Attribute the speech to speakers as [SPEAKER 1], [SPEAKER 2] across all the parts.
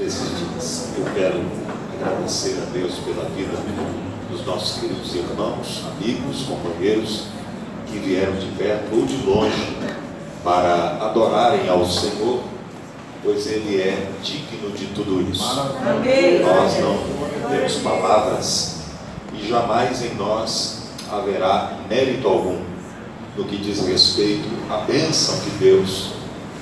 [SPEAKER 1] desses dias. Eu quero agradecer a Deus pela vida dos nossos queridos irmãos, amigos, companheiros que vieram de perto ou de longe para adorarem ao Senhor, pois Ele é digno de tudo isso.
[SPEAKER 2] Amém.
[SPEAKER 1] Nós não temos palavras e jamais em nós haverá mérito algum no que diz respeito à bênção que Deus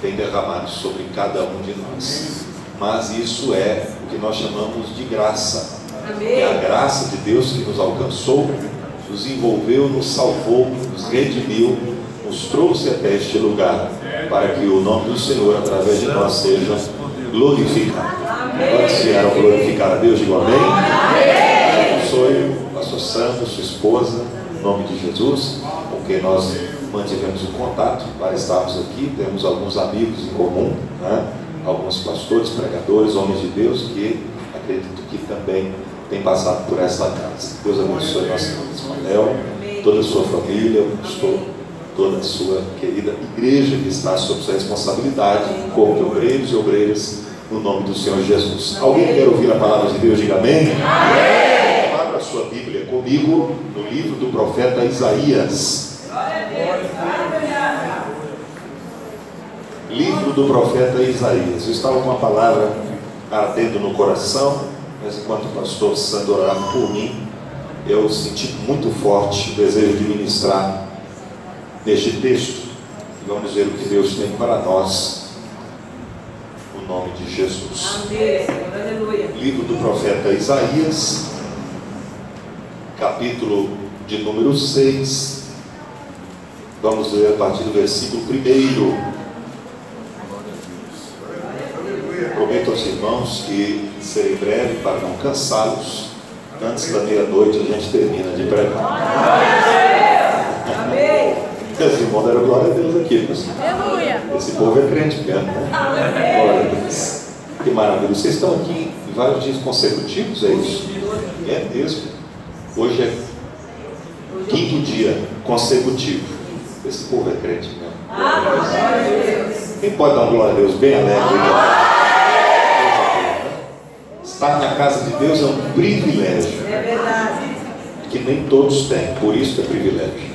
[SPEAKER 1] tem derramado sobre cada um de nós. Mas isso é o que nós chamamos de graça. É a graça de Deus que nos alcançou, nos envolveu, nos salvou, nos redimiu, nos trouxe até este lugar, para que o nome do Senhor, através de nós, seja glorificado. Quantos vieram glorificar a Deus? Digo amém. Abençoe o pastor Sandro, sua esposa, em nome de Jesus, com quem nós mantivemos o contato para estarmos aqui. Temos alguns amigos em comum, né? Alguns pastores, pregadores, homens de Deus, que acredito que também têm passado por esta casa. Deus abençoe nosso irmão Ismael, toda a sua família, o pastor, toda a sua querida igreja que está sob sua responsabilidade, como de obreiros e obreiras, no nome do Senhor Jesus. Alguém quer ouvir a palavra de Deus? Diga amém. Abra a sua Bíblia comigo no livro do profeta Isaías. Livro do profeta Isaías. Eu estava com uma palavra ardendo no coração, mas enquanto o pastor Sandro orava por mim, eu senti muito forte o desejo de ministrar neste texto. Vamos ver o que Deus tem para nós, no nome de Jesus.
[SPEAKER 2] Amém. Aleluia.
[SPEAKER 1] Livro do profeta Isaías, capítulo de número 6. Vamos ler a partir do versículo 1. Prometo aos irmãos que serei breve para não cansá-los. Antes da meia-noite a gente termina de pregar.
[SPEAKER 2] Amém.
[SPEAKER 1] Esse irmão deram glória a Deus aqui, pessoal.
[SPEAKER 2] Aleluia.
[SPEAKER 1] Esse povo é crente mesmo, né? Glória a Deus. Que maravilha. Vocês estão aqui em vários dias consecutivos, é isso? É mesmo. Hoje é quinto dia consecutivo. Esse povo é crente mesmo. Quem pode dar uma glória a Deus bem alegre? Estar na casa de Deus é um privilégio.
[SPEAKER 2] É verdade.
[SPEAKER 1] Que nem todos têm, por isso é privilégio.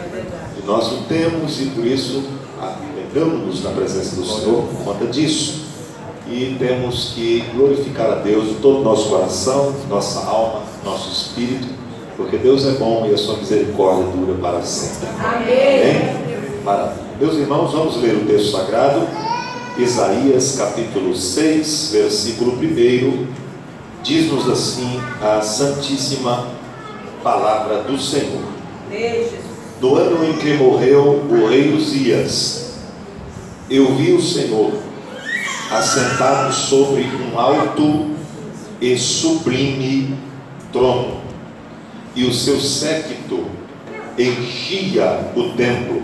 [SPEAKER 1] E nós o temos e por isso alegramos-nos na presença do Senhor por conta disso. E temos que glorificar a Deus de todo o nosso coração, nossa alma, nosso espírito, porque Deus é bom e a sua misericórdia dura para sempre. Amém? Maravilha. Meus irmãos, vamos ler o texto sagrado, Isaías capítulo 6, versículo 1. Diz-nos assim a santíssima palavra do Senhor. No ano em que morreu o rei Uzias, eu vi o Senhor assentado sobre um alto e sublime trono, e o seu séquito enchia o templo.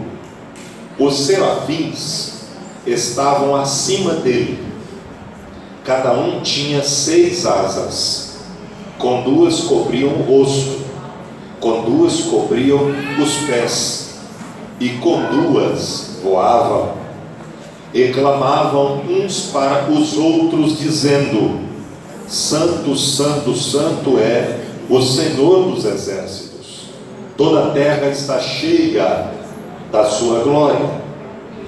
[SPEAKER 1] Os serafins estavam acima dele. Cada um tinha 6 asas, com 2 cobriam o rosto, com 2 cobriam os pés, e com 2 voavam, e clamavam uns para os outros, dizendo: Santo, Santo, Santo é o Senhor dos exércitos, toda a terra está cheia da sua glória.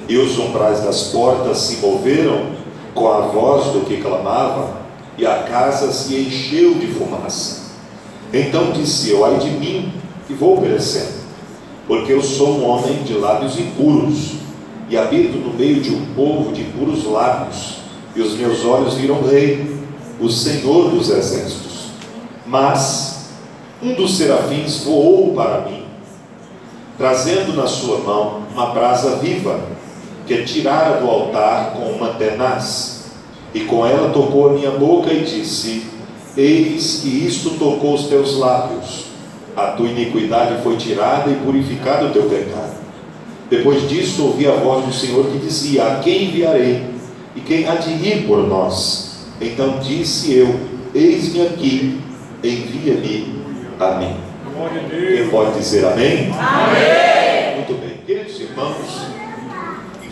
[SPEAKER 1] E os umbrais das portas se moveram com a voz do que clamava, e a casa se encheu de fumaça. Então disse eu: ai de mim, que vou perecendo, porque eu sou um homem de lábios impuros, e habito no meio de um povo de impuros lábios, e os meus olhos viram o Rei, o Senhor dos exércitos. Mas um dos serafins voou para mim, trazendo na sua mão uma brasa viva, que tirara do altar com uma tenaz, e com ela tocou a minha boca e disse: eis que isto tocou os teus lábios, a tua iniquidade foi tirada e purificado o teu pecado. Depois disso ouvi a voz do Senhor que dizia: a quem enviarei? E quem há de ir por nós? Então disse eu: eis-me aqui, envia-me a mim. Quem pode dizer amém? Amém. Muito bem, queridos irmãos,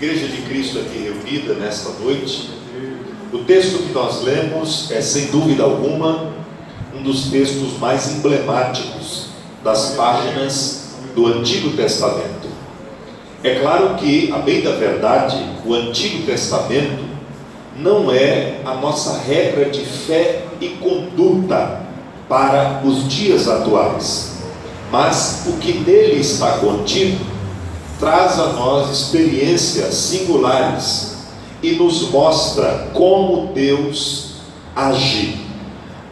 [SPEAKER 1] Igreja de Cristo aqui reunida nesta noite, O texto que nós lemos é, sem dúvida alguma, um dos textos mais emblemáticos das páginas do Antigo Testamento. É claro que, a bem da verdade, o Antigo Testamento não é a nossa regra de fé e conduta para os dias atuais, mas o que nele está contido traz a nós experiências singulares e nos mostra como Deus age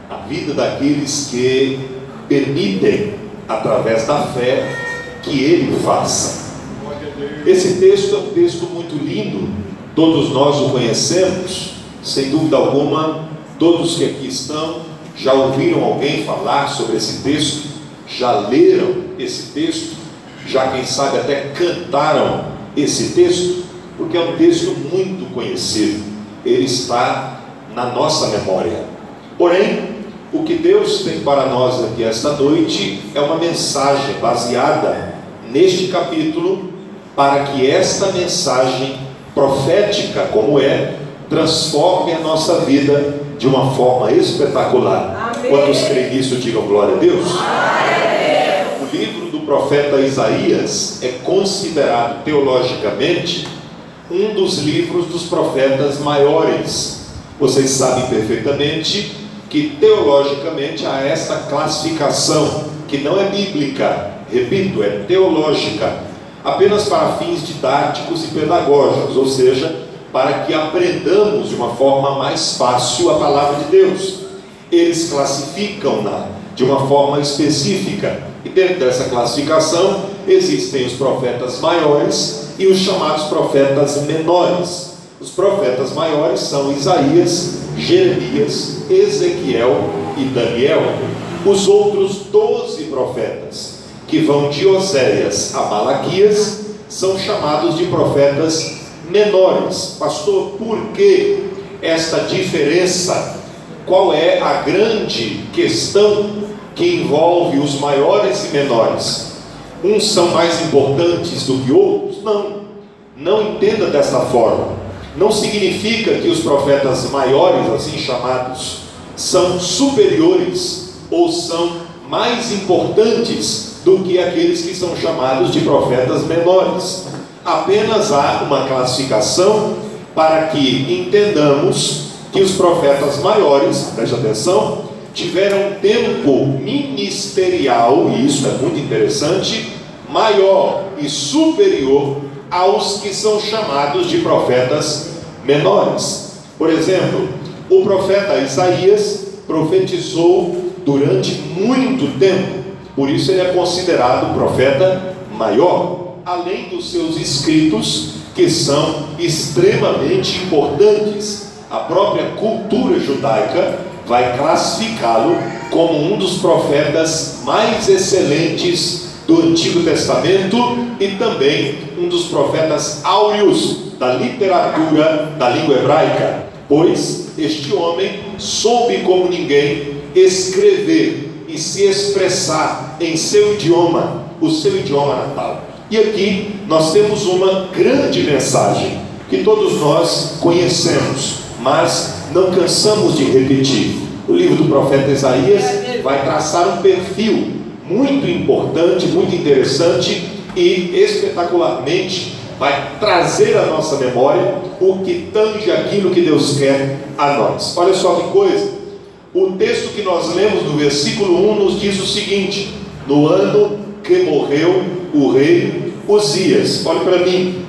[SPEAKER 1] na vida daqueles que permitem, através da fé, que Ele faça. Esse texto é um texto muito lindo, todos nós o conhecemos, sem dúvida alguma. Todos que aqui estão já ouviram alguém falar sobre esse texto, já leram esse texto, já quem sabe até cantaram esse texto, porque é um texto muito conhecido, ele está na nossa memória. Porém, o que Deus tem para nós aqui esta noite é uma mensagem baseada neste capítulo, para que esta mensagem profética, como é, transforme a nossa vida de uma forma espetacular. Amém. Quantos creem nisso, digam glória a Deus. Amém. O livro do profeta Isaías é considerado teologicamente um dos livros dos profetas maiores. Vocês sabem perfeitamente que teologicamente há esta classificação, que não é bíblica, repito, é teológica, apenas para fins didáticos e pedagógicos, ou seja, para que aprendamos de uma forma mais fácil a palavra de Deus. Eles classificam-na de uma forma específica, e dentro dessa classificação existem os profetas maiores e os chamados profetas menores. Os profetas maiores são Isaías, Jeremias, Ezequiel e Daniel. Os outros 12 profetas, que vão de Oséias a Malaquias, são chamados de profetas menores. Pastor, por que esta diferença? Qual é a grande questão que envolve os maiores e menores? Uns são mais importantes do que outros? Não entenda dessa forma. Não significa que os profetas maiores, assim chamados, são superiores ou são mais importantes do que aqueles que são chamados de profetas menores. Apenas há uma classificação para que entendamos que os profetas maiores, preste atenção, tiveram um tempo ministerial, e isso é muito interessante, maior e superior aos que são chamados de profetas menores. Por exemplo, o profeta Isaías profetizou durante muito tempo, por isso ele é considerado profeta maior, além dos seus escritos, que são extremamente importantes. A própria cultura judaica vai classificá-lo como um dos profetas mais excelentes do Antigo Testamento e também um dos profetas áureos da literatura da língua hebraica, pois este homem soube como ninguém escrever e se expressar em seu idioma, o seu idioma natal. E aqui nós temos uma grande mensagem que todos nós conhecemos, mas não cansamos de repetir. O livro do profeta Isaías vai traçar um perfil muito importante, muito interessante e espetacularmente vai trazer à nossa memória o que tange aquilo que Deus quer a nós. Olha só que coisa, o texto que nós lemos no versículo 1 nos diz o seguinte: no ano que morreu o rei Uzias. Olha para mim,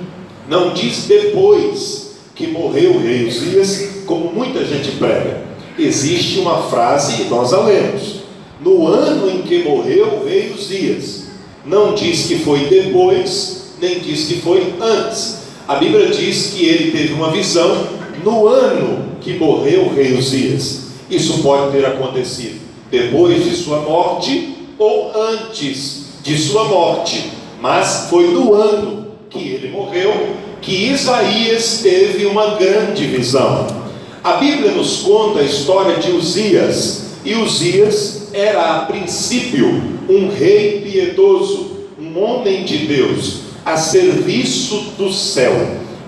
[SPEAKER 1] não diz depois que morreu o rei Uzias, como muita gente prega. Existe uma frase, e nós a lemos: no ano em que morreu o rei Uzias. Não diz que foi depois, nem diz que foi antes. A Bíblia diz que ele teve uma visão no ano que morreu o rei Uzias. Isso pode ter acontecido depois de sua morte ou antes de sua morte, mas foi no ano que ele morreu que Isaías teve uma grande visão. A Bíblia nos conta a história de Uzias, e Uzias era a princípio um rei piedoso, um homem de Deus, a serviço do céu.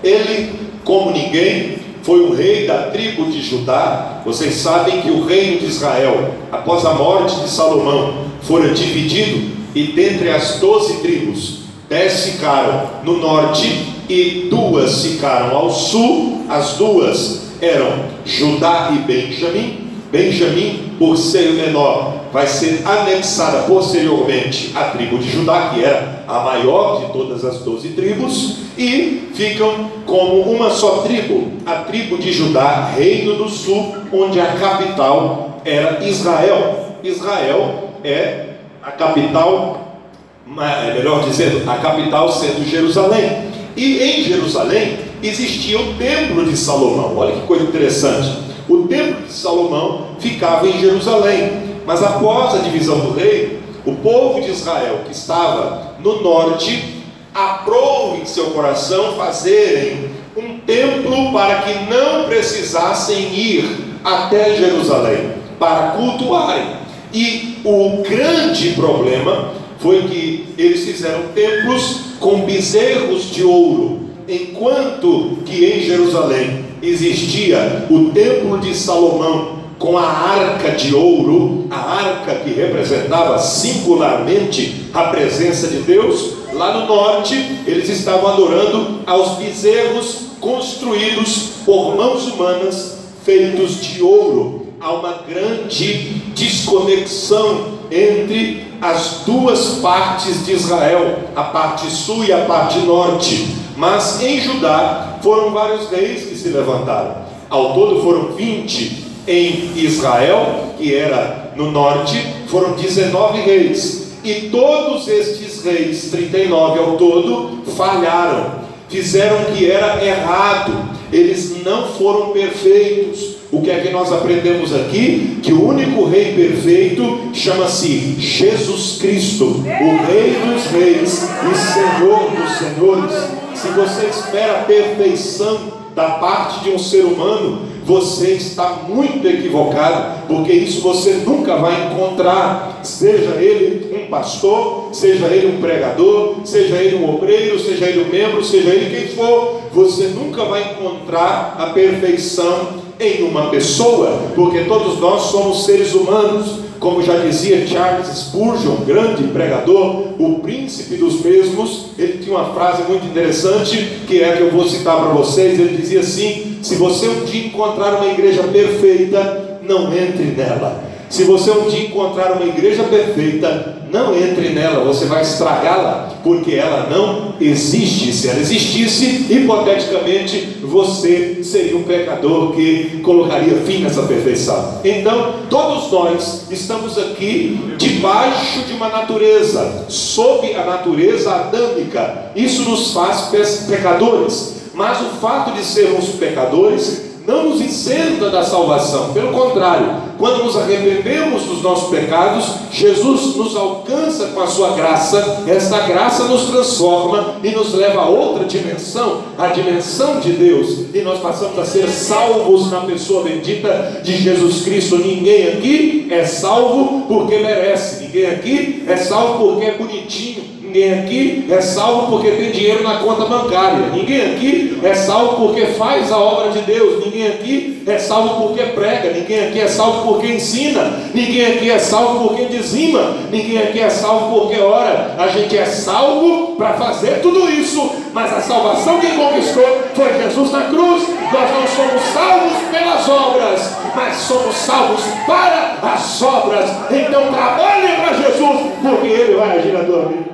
[SPEAKER 1] Ele, como ninguém, foi um rei da tribo de Judá. Vocês sabem que o reino de Israel, após a morte de Salomão, fora dividido, e dentre as 12 tribos, 10 ficaram no norte e 2 ficaram ao sul. As 2 eram Judá e Benjamim. Benjamim, por ser menor, vai ser anexada posteriormente à tribo de Judá, que era a maior de todas as 12 tribos, e ficam como uma só tribo, a tribo de Judá, reino do sul, onde a capital era Israel. Israel é a capital, melhor dizendo, a capital sendo Jerusalém. E em Jerusalém existia o templo de Salomão. Olha que coisa interessante. O templo de Salomão ficava em Jerusalém, mas após a divisão do reino, o povo de Israel que estava no norte aprou em seu coração fazerem um templo para que não precisassem ir até Jerusalém para cultuarem. E o grande problema foi que eles fizeram templos com bezerros de ouro, enquanto que em Jerusalém existia o templo de Salomão com a arca de ouro, a arca que representava singularmente a presença de Deus. Lá no norte eles estavam adorando aos bezerros construídos por mãos humanas, feitos de ouro. Há uma grande desconexão entre as duas partes de Israel, a parte sul e a parte norte. Mas em Judá foram vários reis que se levantaram. Ao todo foram 20 em Israel, que era no norte, foram 19 reis. E todos estes reis, 39 ao todo, falharam, fizeram o que era errado. Eles não foram perfeitos. O que é que nós aprendemos aqui? Que o único rei perfeito chama-se Jesus Cristo, o Rei dos Reis e Senhor dos Senhores. Se você espera a perfeição da parte de um ser humano, você está muito equivocado, porque isso você nunca vai encontrar, seja ele um pastor, seja ele um pregador, seja ele um obreiro, seja ele um membro, seja ele quem for. Você nunca vai encontrar a perfeição em uma pessoa, porque todos nós somos seres humanos. Como já dizia Charles Spurgeon, grande pregador, o príncipe dos mesmos, ele tinha uma frase muito interessante, que é a que eu vou citar para vocês. Ele dizia assim: se você um dia encontrar uma igreja perfeita, não entre nela. Se você um dia encontrar uma igreja perfeita, não entre nela, você vai estragá-la, porque ela não existe. Se ela existisse, hipoteticamente, você seria um pecador que colocaria fim nessa perfeição. Então, todos nós estamos aqui debaixo de uma natureza, sob a natureza adâmica. Isso nos faz pecadores, mas o fato de sermos pecadores não nos isenta da salvação. Pelo contrário, quando nos arrependemos dos nossos pecados, Jesus nos alcança com a sua graça. Esta graça nos transforma e nos leva a outra dimensão, a dimensão de Deus, e nós passamos a ser salvos na pessoa bendita de Jesus Cristo. Ninguém aqui é salvo porque merece, ninguém aqui é salvo porque é bonitinho, ninguém aqui é salvo porque tem dinheiro na conta bancária, ninguém aqui é salvo porque faz a obra de Deus, ninguém aqui é salvo porque prega, ninguém aqui é salvo porque ensina, ninguém aqui é salvo porque dizima, ninguém aqui é salvo porque ora. A gente é salvo para fazer tudo isso, mas a salvação que conquistou foi Jesus na cruz. Nós não somos salvos pelas obras, mas somos salvos para as obras. Então trabalhe para Jesus, porque Ele vai agir na tua vida.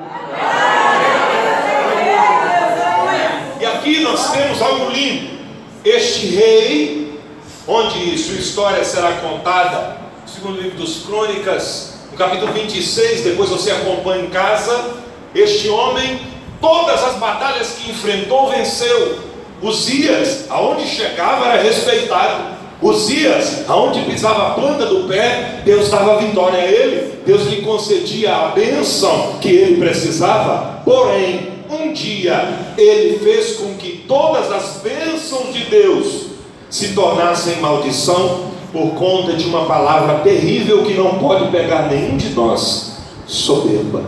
[SPEAKER 1] E aqui nós temos algo lindo. Este rei, onde sua história será contada no segundo livro dos Crônicas, no capítulo 26, depois você acompanha em casa. Este homem, todas as batalhas que enfrentou, venceu. Uzias, aonde chegava, era respeitado. Uzias, aonde pisava a planta do pé, Deus dava vitória a ele, Deus lhe concedia a bênção que ele precisava. Porém, um dia ele fez com que todas as bênçãos de Deus se tornassem maldição por conta de uma palavra terrível que não pode pegar nenhum de nós: soberba.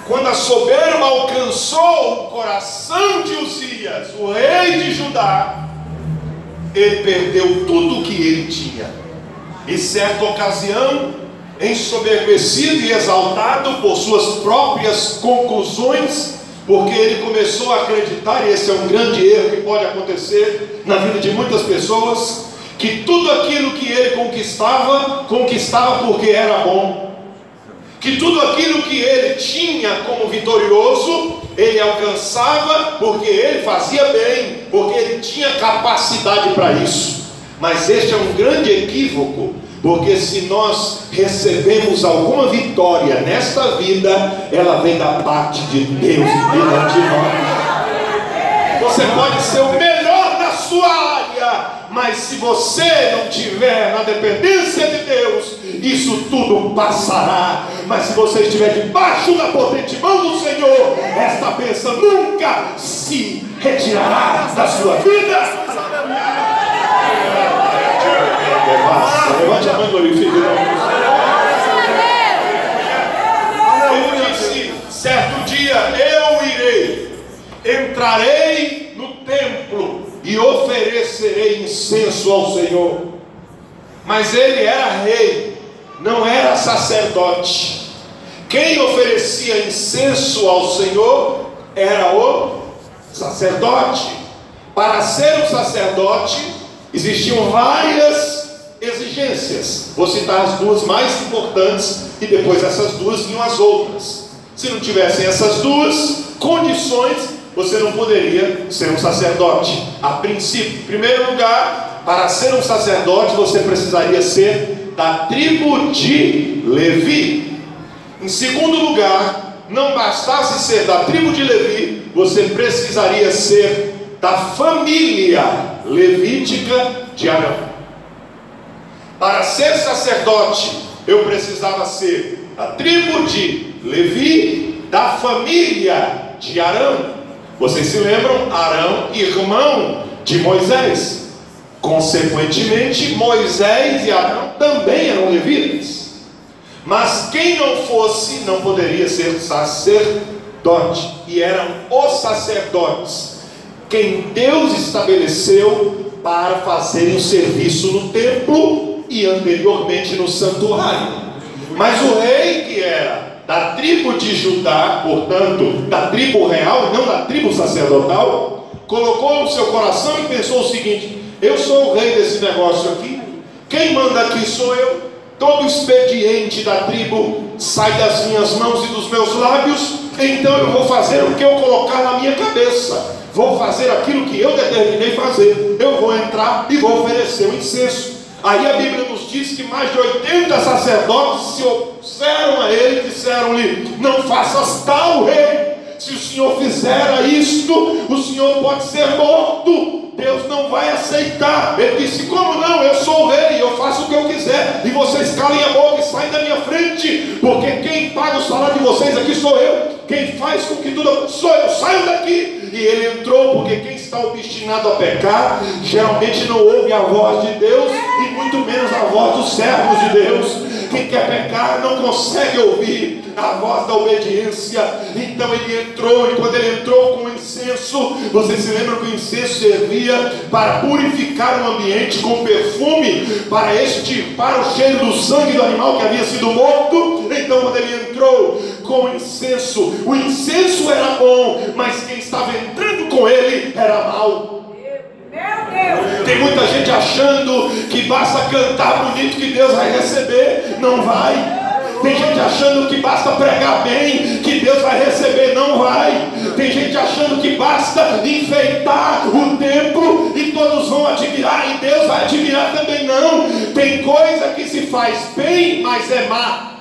[SPEAKER 1] Quando a soberba alcançou o coração de Uzias, o rei de Judá,
[SPEAKER 3] ele perdeu tudo o que ele tinha. Em certa ocasião, ensoberbecido e exaltado por suas próprias conclusões, porque ele começou a acreditar, e esse é um grande erro que pode acontecer na vida de muitas pessoas, que tudo aquilo que ele conquistava porque era bom, que tudo aquilo que ele tinha como vitorioso, ele alcançava porque ele fazia bem, porque ele tinha capacidade para isso. Mas este é um grande equívoco, porque se nós recebemos alguma vitória nesta vida, ela vem da parte de Deus e não de nós. Você pode ser o melhor na sua área, mas se você não tiver na dependência de Deus, isso tudo passará. Mas se você estiver debaixo da potente mão do Senhor, esta bênção nunca se retirará da sua vida.
[SPEAKER 1] Levante a mão e glorifique o nome do Senhor.
[SPEAKER 3] Ele disse: certo dia eu irei, entrarei no templo e oferecerei incenso ao Senhor. Mas ele era rei, não era sacerdote. Quem oferecia incenso ao Senhor era o sacerdote. Para ser um sacerdote existiam várias exigências. Vou citar as duas mais importantes e depois essas duas vinham as outras. Se não tivessem essas duas condições, você não poderia ser um sacerdote. A princípio, em primeiro lugar, para ser um sacerdote você precisaria ser da tribo de Levi. Em segundo lugar, não bastasse ser da tribo de Levi, você precisaria ser da família levítica de Arão. Para ser sacerdote, eu precisava ser da tribo de Levi, da família de Arão. Vocês se lembram? Arão, irmão de Moisés. Consequentemente, Moisés e Arão também eram levitas. Mas quem não fosse, não poderia ser sacerdote. E eram os sacerdotes quem Deus estabeleceu para fazerem o serviço no templo e anteriormente no santuário. Mas o rei, que era da tribo de Judá, portanto da tribo real e não da tribo sacerdotal, colocou no seu coração e pensou o seguinte: eu sou o rei desse negócio aqui, quem manda aqui sou eu, todo expediente da tribo sai das minhas mãos e dos meus lábios, então eu vou fazer o que eu colocar na minha cabeça, vou fazer aquilo que eu determinei fazer, eu vou entrar e vou oferecer o incenso. Aí a Bíblia nos diz que mais de 80 sacerdotes se opuseram a ele e disseram-lhe: não faças tal, rei, se o senhor fizer isto, o senhor pode ser morto, Deus não vai aceitar. Ele disse: como não? Eu sou o rei, eu faço o que eu quiser, e vocês calem a boca e saem da minha frente, porque quem paga o salário de vocês aqui sou eu, quem faz com que tudo sou eu, saio daqui. E ele entrou, porque quem está obstinado a pecar geralmente não ouve a voz de Deus, e muito menos a voz dos servos de Deus. Quem quer pecar não consegue ouvir a voz da obediência. Então ele entrou, e quando ele entrou com o incenso, vocês se lembram que o incenso servia para purificar o ambiente com perfume, para extirpar o cheiro do sangue do animal que havia sido morto. Então quando ele entrou com o incenso era bom, mas quem estava entrando com ele era mau. Tem muita gente achando que basta cantar bonito que Deus vai receber. Não vai. Tem gente achando que basta pregar bem que Deus vai receber. Não vai. Tem gente achando que basta enfeitar o templo e todos vão admirar e Deus vai admirar também. Não. Tem coisa que se faz bem, mas é má.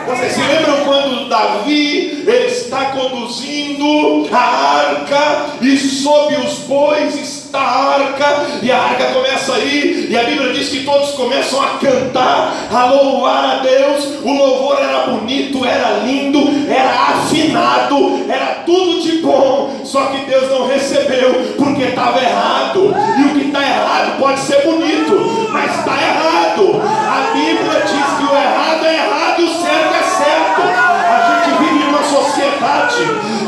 [SPEAKER 3] Vocês se lembram quando Davi ele está conduzindo a arca e sob os bois está a arca, e a arca começa a ir, e a Bíblia diz que todos começam a cantar, a louvar a Deus. O louvor era bonito, era lindo, era afinado, era tudo de bom, só que Deus não recebeu porque estava errado. E o que está errado pode ser bonito, mas está errado. A Bíblia diz que o errado é errado e o certo é certo. A gente vive numa sociedade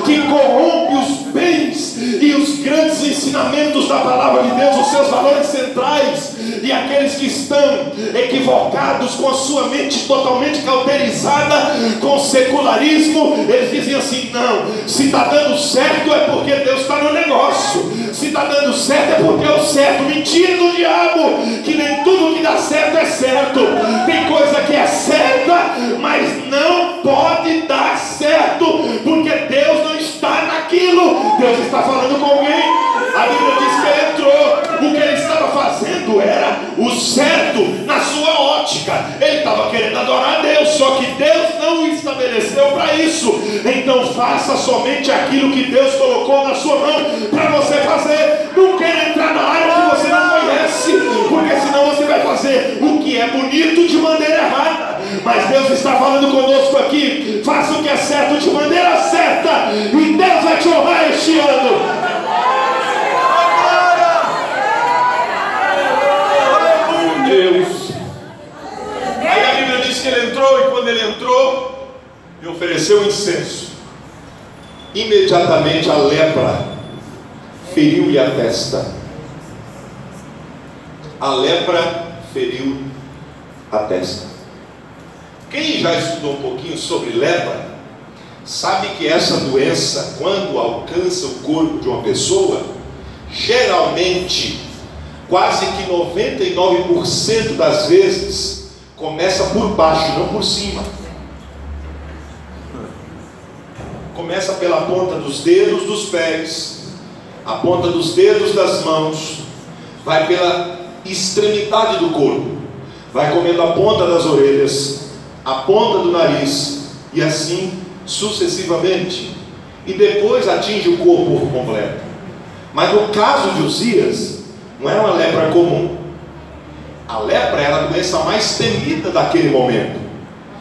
[SPEAKER 3] que corrompe os bens e os grandes ensinamentos da palavra de Deus, os seus aqueles que estão equivocados, com a sua mente totalmente cauterizada com o secularismo, eles dizem assim: não, se está dando certo é porque Deus está no negócio, se está dando certo é porque é o certo. Mentira do diabo, que nem tudo que dá certo é certo. Tem coisa que é certa, mas não pode dar certo, porque Deus não está naquilo. Deus está falando com alguém. A Bíblia diz que ele entrou, o que ele estava fazendo era o certo na sua ótica. Ele estava querendo adorar a Deus, só que Deus não o estabeleceu para isso. Então faça somente aquilo que Deus colocou na sua mão para você fazer. Não queira entrar na área que você não conhece, porque senão você vai fazer o que é bonito de maneira errada. Mas Deus está falando conosco aqui: faça o que é certo de maneira certa, e Deus vai te honrar este ano. Deus. Aí a Bíblia diz que ele entrou, e quando ele entrou e ofereceu incenso, imediatamente a lepra feriu-lhe a testa. A lepra feriu a testa. Quem já estudou um pouquinho sobre lepra sabe que essa doença, quando alcança o corpo de uma pessoa, geralmente quase que 99% das vezes começa por baixo, não por cima. Começa pela ponta dos dedos dos pés, a ponta dos dedos das mãos, vai pela extremidade do corpo, vai comendo a ponta das orelhas, a ponta do nariz, e assim sucessivamente, e depois atinge o corpo por completo. Mas no caso de Uzias, não era uma lepra comum. A lepra era a doença mais temida daquele momento,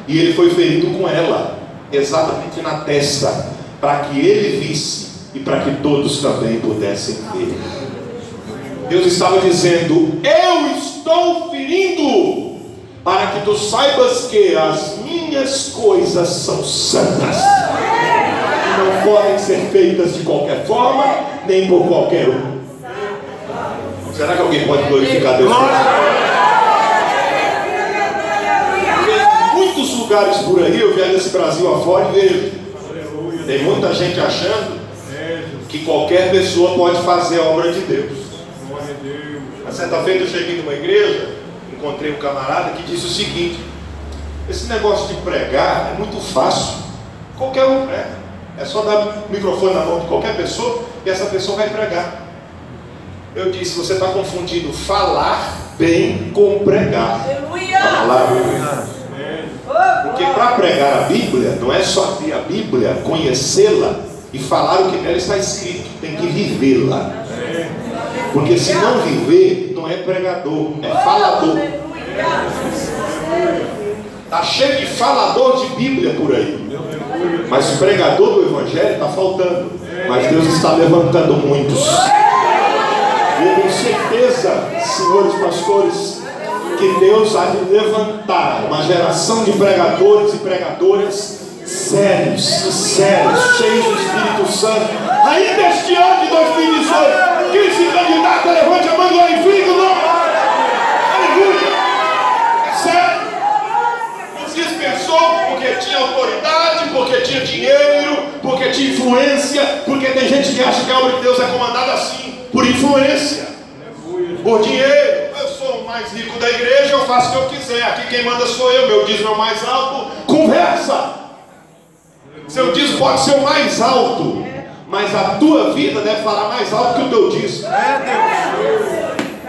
[SPEAKER 3] e ele foi ferido com ela, exatamente na testa, para que ele visse e para que todos também pudessem ver. Deus estava dizendo: eu estou ferindo, para que tu saibas que as minhas coisas são santas, e não podem ser feitas de qualquer forma, nem por qualquer um. Será que alguém pode glorificar Deus? Em muitos lugares por aí, eu viajo desse Brasil afora e vejo, tem muita gente achando que qualquer pessoa pode fazer a obra de Deus. Na certa feita eu cheguei numa igreja, encontrei um camarada que disse o seguinte: esse negócio de pregar é muito fácil, qualquer um prega, é só dar o microfone na mão de qualquer pessoa e essa pessoa vai pregar. Eu disse: você está confundindo falar bem com pregar. Porque para pregar a Bíblia, não é só ter a Bíblia, conhecê-la e falar o que nela está escrito, tem que vivê-la. Porque se não viver, não é pregador, é falador. Está cheio de falador de Bíblia por aí, mas o pregador do Evangelho está faltando. Mas Deus está levantando muitos. E eu tenho certeza, senhores pastores, que Deus há de levantar uma geração de pregadores e pregadoras sérios, cheios do Espírito Santo, ainda este ano de 2018. Quem se candidata, levante a mão e glorifique o nome. Aleluia. Sério. Uzias pensou porque tinha autoridade, porque tinha dinheiro, porque tinha influência, porque tem gente que acha que a obra de Deus é comandada assim, por influência, por dinheiro. Eu sou o mais rico da igreja, eu faço o que eu quiser, aqui quem manda sou eu, meu dízimo é o mais alto. Conversa. Seu dízimo pode ser o mais alto, mas a tua vida deve falar mais alto que o teu dízimo.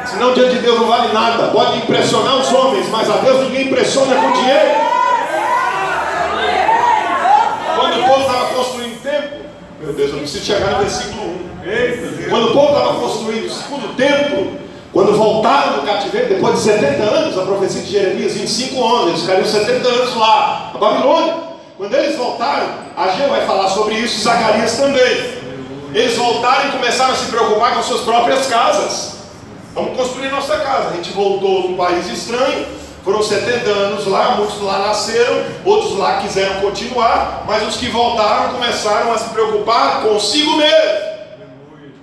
[SPEAKER 3] Senão diante de Deus não vale nada. Pode impressionar os homens, mas a Deus ninguém impressiona com dinheiro. Quando o povo estava construindo o templo, meu Deus, eu preciso chegar no versículo 1. Quando o povo estava construindo o segundo templo, quando voltaram do cativeiro, depois de 70 anos, a profecia de Jeremias 25:11, eles ficariam 70 anos lá, na Babilônia. Quando eles voltaram, Ageu vai falar sobre isso, e Zacarias também. Eles voltaram e começaram a se preocupar com suas próprias casas. Vamos construir nossa casa. A gente voltou num país estranho, foram 70 anos lá, muitos lá nasceram, outros lá quiseram continuar, mas os que voltaram começaram a se preocupar consigo mesmo.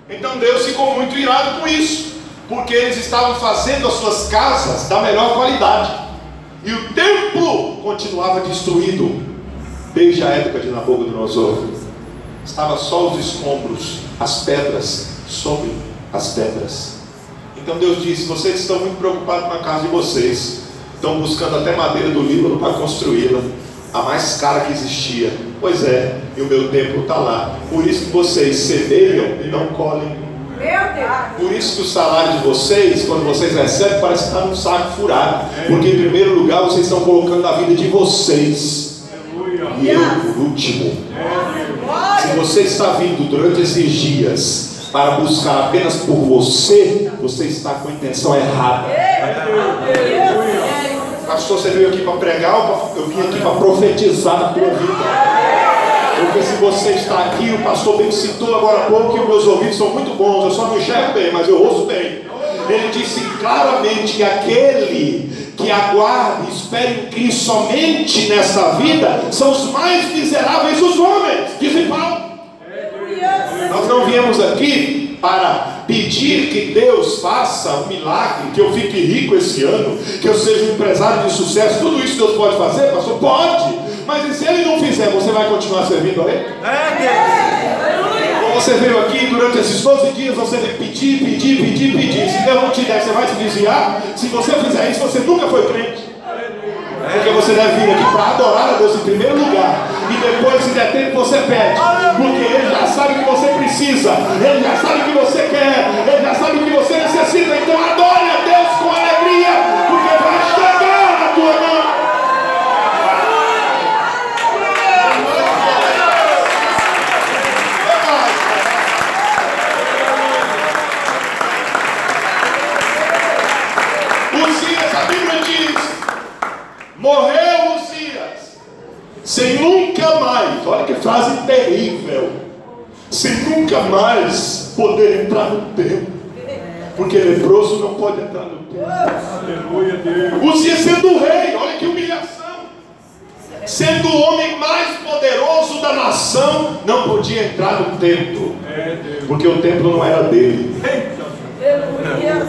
[SPEAKER 3] Então Deus ficou muito irado com isso. porque eles estavam fazendo as suas casas da melhor qualidade, e o templo continuava destruído desde a época de Nabucodonosor. Estava só os escombros, as pedras sobre as pedras. Então Deus disse: vocês estão muito preocupados com a casa de vocês, estão buscando até madeira do Líbano para construí-la, a mais cara que existia. Pois é, e o meu templo está lá. Por isso que vocês semeiam e não colhem. Por isso que o salário de vocês, quando vocês recebem, parece que está num saco furado. Porque em primeiro lugar vocês estão colocando na vida de vocês, e eu por último. Se você está vindo durante esses dias para buscar apenas por você, você está com a intenção errada. Pastor, você veio aqui para pregar, ou eu vim aqui para profetizar na tua vida? Porque se você está aqui, o pastor bem citou agora há pouco, que os meus ouvidos são muito bons, eu só não enxergo bem, mas eu ouço bem. Ele disse claramente que aquele que aguarda e espera em Cristo somente nessa vida são os mais miseráveis dos homens, disse Paulo. Nós não viemos aqui para pedir que Deus faça um milagre, que eu fique rico esse ano, que eu seja um empresário de sucesso. Tudo isso Deus pode fazer, pastor? Pode. Mas e se Ele não fizer, você vai continuar servindo a Ele? Ou você veio aqui durante esses 12 dias, você vai pedir. Se Deus não te der, você vai se desviar? Se você fizer isso, você nunca foi crente. Porque você deve vir aqui para adorar a Deus em primeiro lugar, e depois, se der tempo, você pede. Porque Ele já sabe o que você precisa, Ele já sabe o que você quer, Ele já sabe o que você necessita. Então adore a Deus com alegria, porque vai chegar na tua mão. Uzias, a Bíblia diz, morreu Uzias sem nunca mais, olha que frase terrível, sem nunca mais poder entrar no templo, porque leproso não pode entrar no templo. Aleluia, Deus. Uzias sendo rei, olha que humilhação, sendo o homem mais poderoso da nação, não podia entrar no templo, porque o templo não era dele.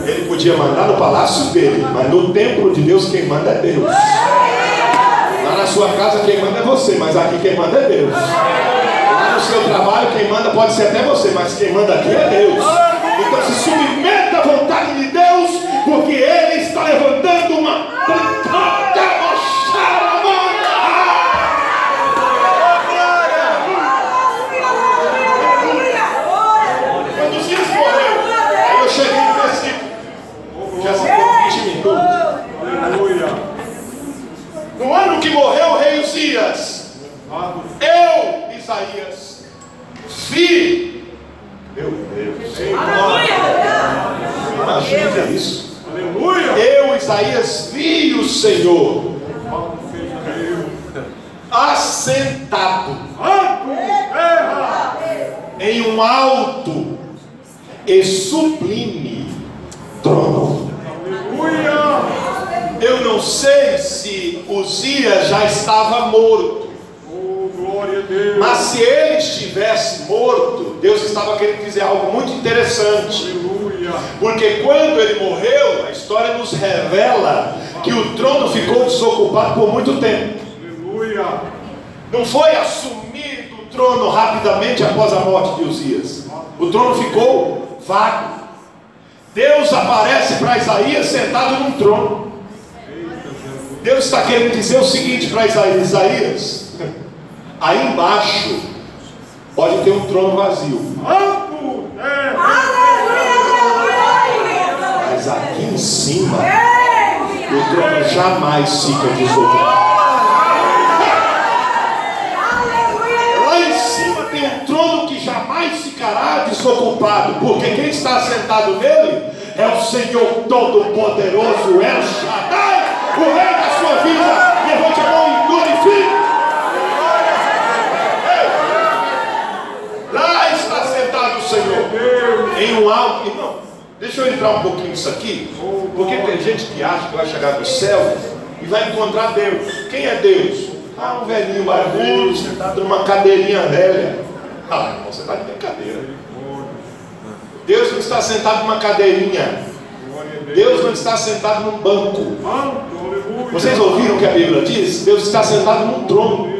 [SPEAKER 3] Ele podia mandar no palácio dele, mas no templo de Deus quem manda é Deus. Lá na sua casa quem manda é você, mas aqui quem manda é Deus. Lá no seu trabalho quem manda pode ser até você, mas quem manda aqui é Deus. Então se submeta à vontade de Deus, porque Ele está levantando uma quando Uzias morreu, aí eu cheguei no versículo, já se foi 20 minutos. Aleluia. No ano que morreu o rei Uzias, eu, Isaías, vi. Meu Deus. Imagina isso. Aleluia. Eu, Isaías, vi o Senhor assentado em um alto e sublime trono. Eu não sei se Uzias já estava morto, mas se ele estivesse morto, Deus estava querendo dizer algo muito interessante. Porque quando ele morreu, a história nos revela que o trono ficou desocupado por muito tempo. Não foi assumido o trono rapidamente após a morte de Uzias. O trono ficou vago. Deus aparece para Isaías sentado num trono. Deus está querendo dizer o seguinte para Isaías: aí embaixo pode ter um trono vazio, mas aqui em cima o trono jamais fica desocupado. Lá em cima tem um trono que jamais ficará desocupado, porque quem está sentado nele é o Senhor Todo-Poderoso, El Shaddai, o Rei da sua vida. Levante a mão e glorifique. Lá está sentado o Senhor em um alto. Irmão, deixa eu entrar um pouquinho nisso aqui, porque tem gente que acha que vai chegar do céu e vai encontrar Deus. Quem é Deus? Um velhinho barbudo sentado numa cadeirinha velha. Irmão, você está de brincadeira. Deus não está sentado numa cadeirinha Deus não está sentado num banco. Vocês ouviram o que a Bíblia diz? Deus está sentado num trono.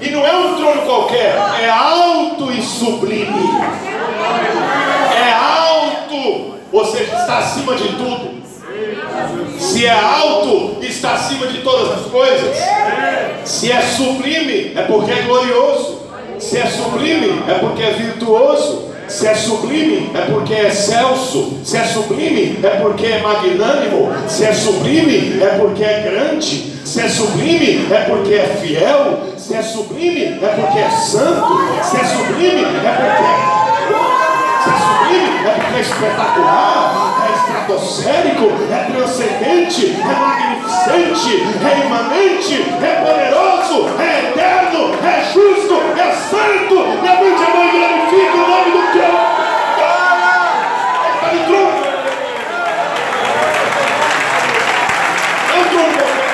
[SPEAKER 3] E não é um trono qualquer, é alto e sublime. É alto, ou seja, está acima de tudo. Se é alto, está acima de todas as coisas. Se é sublime, é porque é glorioso. Se é sublime, é porque é virtuoso. Se é sublime, é porque é excelso. Se é sublime, é porque é magnânimo. Se é sublime, é porque é grande. Se é sublime, é porque é fiel. Se é sublime, é porque é santo. Se é sublime, é porque Se é sublime, é porque é espetacular, é estratosférico, é transcendente, é magnificente, é imanente, é poderoso, é eterno, é justo, é santo. E a mente amor glorifica o nome do teu. Está no trono. É o trono qualquer.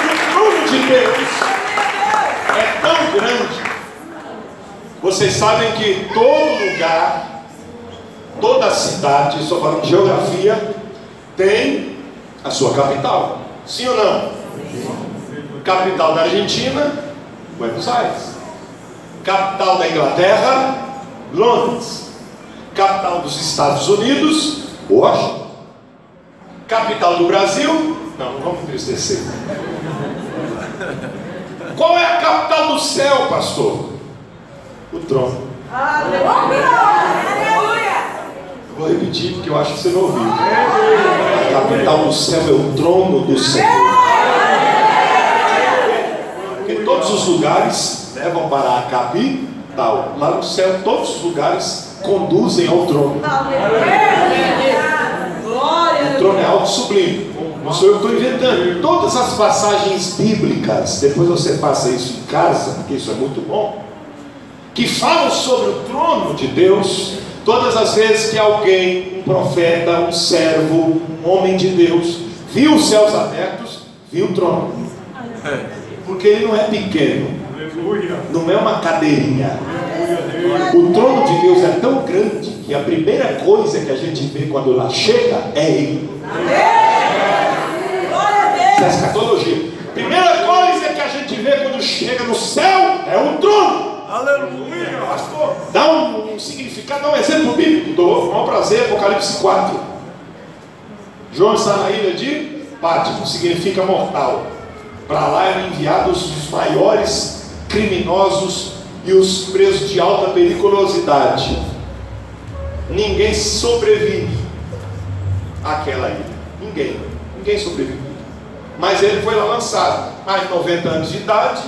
[SPEAKER 3] O trono de Deus é tão grande. Vocês sabem que todo lugar, toda cidade, estou falando de geografia, tem a sua capital. Sim ou não? Capital da Argentina, Buenos Aires. Capital da Inglaterra, Londres. Capital dos Estados Unidos, Washington. Capital do Brasil, não vamos entristecer. Qual é a capital do céu, pastor? O trono.
[SPEAKER 2] Aleluia!
[SPEAKER 3] Eu vou repetir porque eu acho que você não ouviu. A capital do céu é o trono do Senhor. Porque todos os lugares levam para a capital. Lá no céu, todos os lugares conduzem ao trono. O trono é alto e sublime. Não sou eu que estou inventando. Todas as passagens bíblicas, depois você faça isso em casa, porque isso é muito bom, que falam sobre o trono de Deus. Todas as vezes que alguém, um profeta, um servo, um homem de Deus, viu os céus abertos, viu o trono. Porque ele não é pequeno, não é uma cadeirinha. O trono de Deus é tão grande que a primeira coisa que a gente vê quando lá chega é Ele. Essa é a escatologia. Primeira coisa que a gente vê quando chega no céu é o trono. Aleluia, pastor. Dá um significado, dá um exemplo bíblico. Dou, com prazer, Apocalipse 4. João está na ilha de Patmos, significa mortal. Para lá eram enviados os maiores criminosos e os presos de alta periculosidade. Ninguém sobrevive àquela ilha. Ninguém sobrevive. Mas ele foi lá lançado, mais de 90 anos de idade.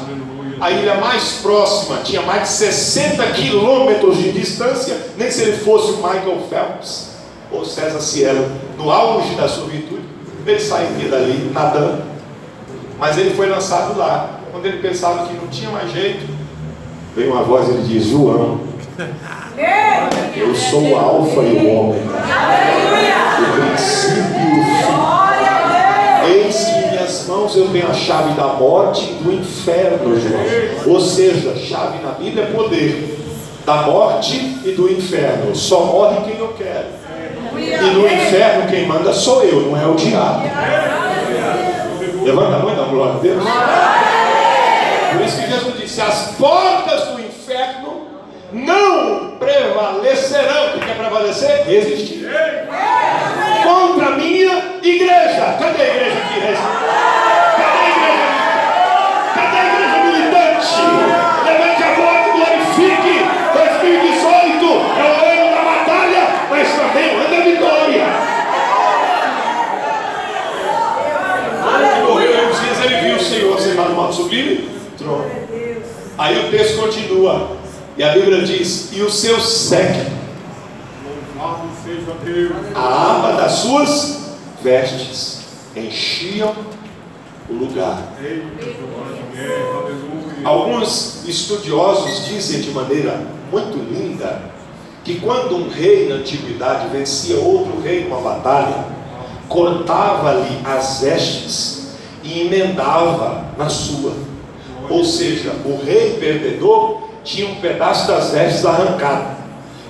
[SPEAKER 3] A ilha mais próxima tinha mais de 60 quilômetros de distância. Nem se ele fosse o Michael Phelps ou César Cielo, no auge da sua virtude, ele sairia dali nadando. Mas ele foi lançado lá. Quando ele pensava que não tinha mais jeito, veio uma voz e ele diz: João, eu sou o Alfa e o Ômega, o princípio e o fim. Eis que em minhas mãos eu tenho a chave da morte e do inferno, João. Ou seja, chave na Bíblia é poder da morte e do inferno. Só morre quem eu quero. E no inferno quem manda sou eu, não é o diabo. Levanta a mão e dá glória a Deus. Por isso que Jesus disse: as portas do inferno não prevalecerão. O que quer prevalecer? Resistir contra a minha igreja. Cadê a igreja aqui? Cadê a igreja militante? Levante a voz e glorifique. 2018 é o ano da batalha, mas também o ano da vitória. Ele viu o Senhor sentado no alto sublime trono. Aí o texto continua e a Bíblia diz: e o seu séquito, a aba das suas vestes enchiam o lugar. Alguns estudiosos dizem de maneira muito linda que quando um rei na antiguidade vencia outro rei numa batalha, cortava-lhe as vestes e emendava na sua. Ou seja, o rei perdedor tinha um pedaço das vestes arrancado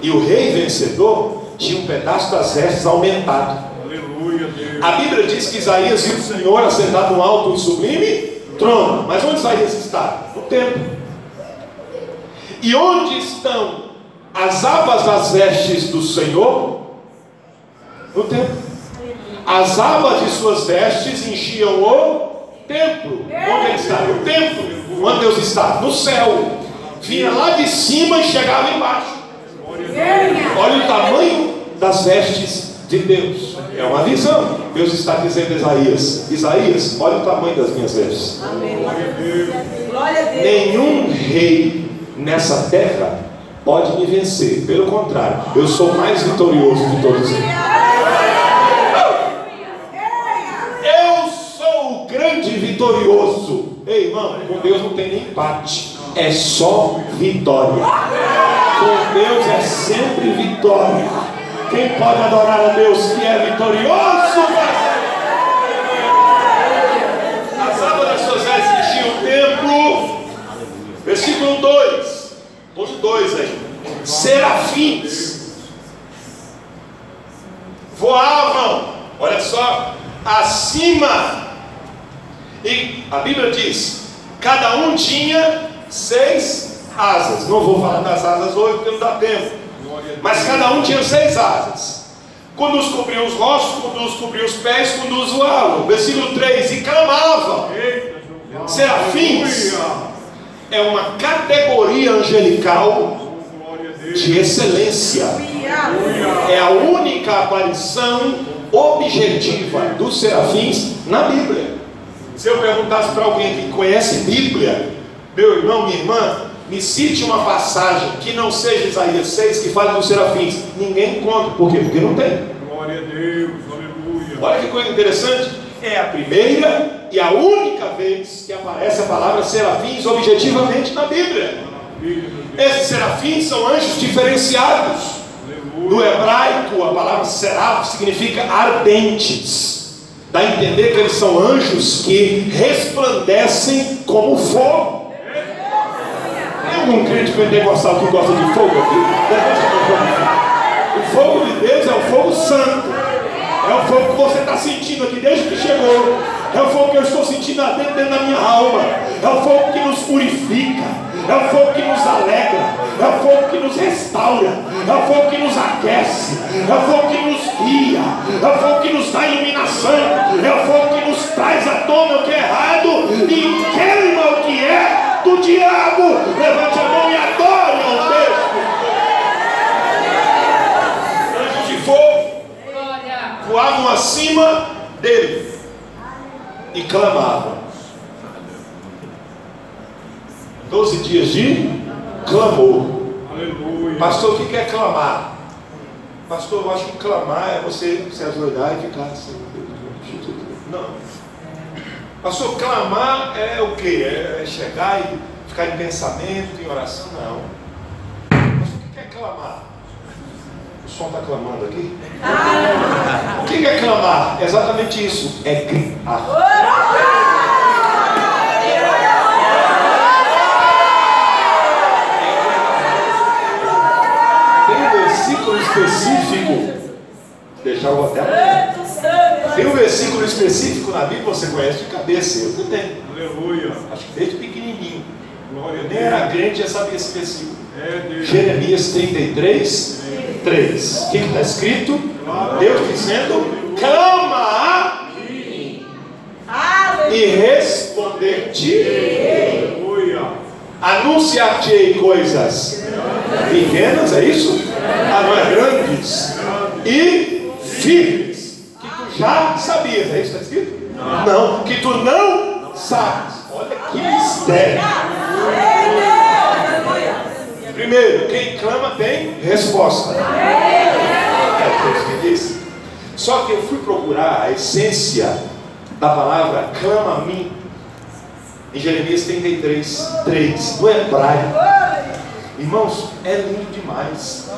[SPEAKER 1] E o rei vencedor tinha um pedaço das vestes aumentado.
[SPEAKER 3] Aleluia, Deus.
[SPEAKER 1] A Bíblia diz que Isaías viu o Senhor assentado no alto e sublime trono. Mas onde Isaías está? No templo. E onde estão as abas das vestes do Senhor? No templo. As abas de suas vestes enchiam o templo. Onde ele está? No templo. Onde Deus está? No céu. Vinha lá de cima e chegava embaixo. Olha o tamanho das vestes de Deus. É uma visão. Deus está dizendo a Isaías: Isaías, olha o tamanho das minhas vestes.
[SPEAKER 2] Glória a Deus.
[SPEAKER 1] Nenhum rei nessa terra pode me vencer. Pelo contrário, eu sou o mais vitorioso de todos eles. Eu sou o grande vitorioso. Ei, irmão, com Deus não tem nem empate, é só vitória. Com Deus é sempre vitória. Quem pode adorar a Deus que é vitorioso? As abas das suas vestes enchiam o templo. Versículo 2. Todo 2 aí. Serafins voavam, olha só, acima. E a Bíblia diz: cada um tinha 6 asas. Não vou falar das asas hoje porque não dá tempo. Mas cada um tinha 6 asas. Quando os cobriam os rostos, quando os cobriam os pés, quando os voavam. Versículo 3: e clamavam. Serafins é uma categoria angelical de excelência. É a única aparição objetiva dos serafins na Bíblia. Se eu perguntasse para alguém que conhece Bíblia, meu irmão, minha irmã, me cite uma passagem que não seja Isaías 6 que fale dos serafins, ninguém encontra. Por quê? Porque não tem.
[SPEAKER 3] Glória a Deus, aleluia.
[SPEAKER 1] Olha que coisa interessante. É a primeira e a única vez que aparece a palavra serafins objetivamente na Bíblia. Esses serafins são anjos diferenciados. No hebraico, a palavra seraf significa ardentes. Dá a entender que eles são anjos que resplandecem como fogo. Tem algum crente pentecostal que gosta de fogo aqui? O fogo de Deus é o fogo santo. É o fogo que você está sentindo aqui desde que chegou. É o fogo que eu estou sentindo dentro da minha alma. É o fogo que nos purifica. É o fogo que nos alegra. É o fogo que nos restaura. É o fogo que nos aquece. É o fogo que nos guia. É o fogo que nos dá iluminação. É o fogo que nos traz à tona o que é errado e queima o que é do diabo. Levante a mão e adore ao Deus. Anjos de fogo voavam acima dele e clamavam. 12 dias de clamor.
[SPEAKER 3] Aleluia.
[SPEAKER 1] Pastor, o que é clamar? Pastor, eu acho que clamar é você se ajoelhar e ficar assim. Não. Pastor, clamar é o quê? É chegar e ficar em pensamento, em oração? Não. Pastor, o que é clamar? O som está clamando aqui? O que é clamar? É exatamente isso. É gritar. Versículo específico, deixar o hotel. Tem um versículo específico na Bíblia, você conhece de cabeça, eu também.
[SPEAKER 3] Aleluia.
[SPEAKER 1] Acho que desde pequenininho.
[SPEAKER 3] Glória a
[SPEAKER 1] Nem
[SPEAKER 3] Deus.
[SPEAKER 1] era crente, já sabia esse versículo.
[SPEAKER 3] É Deus.
[SPEAKER 1] Jeremias 33, 3. O que está escrito? Deus dizendo: clama a mim e responder-te.
[SPEAKER 3] Aleluia.
[SPEAKER 1] Anunciar-te-ei coisas pequenas, é isso? Não é grandes e firmes, que tu já sabias, é isso que está escrito? Não, que tu não sabes. Olha que mistério. Primeiro, quem clama tem resposta. É Deus que disse. Só que eu fui procurar a essência da palavra clama a mim em Jeremias 33, 3, no hebraico. Irmãos, é lindo demais.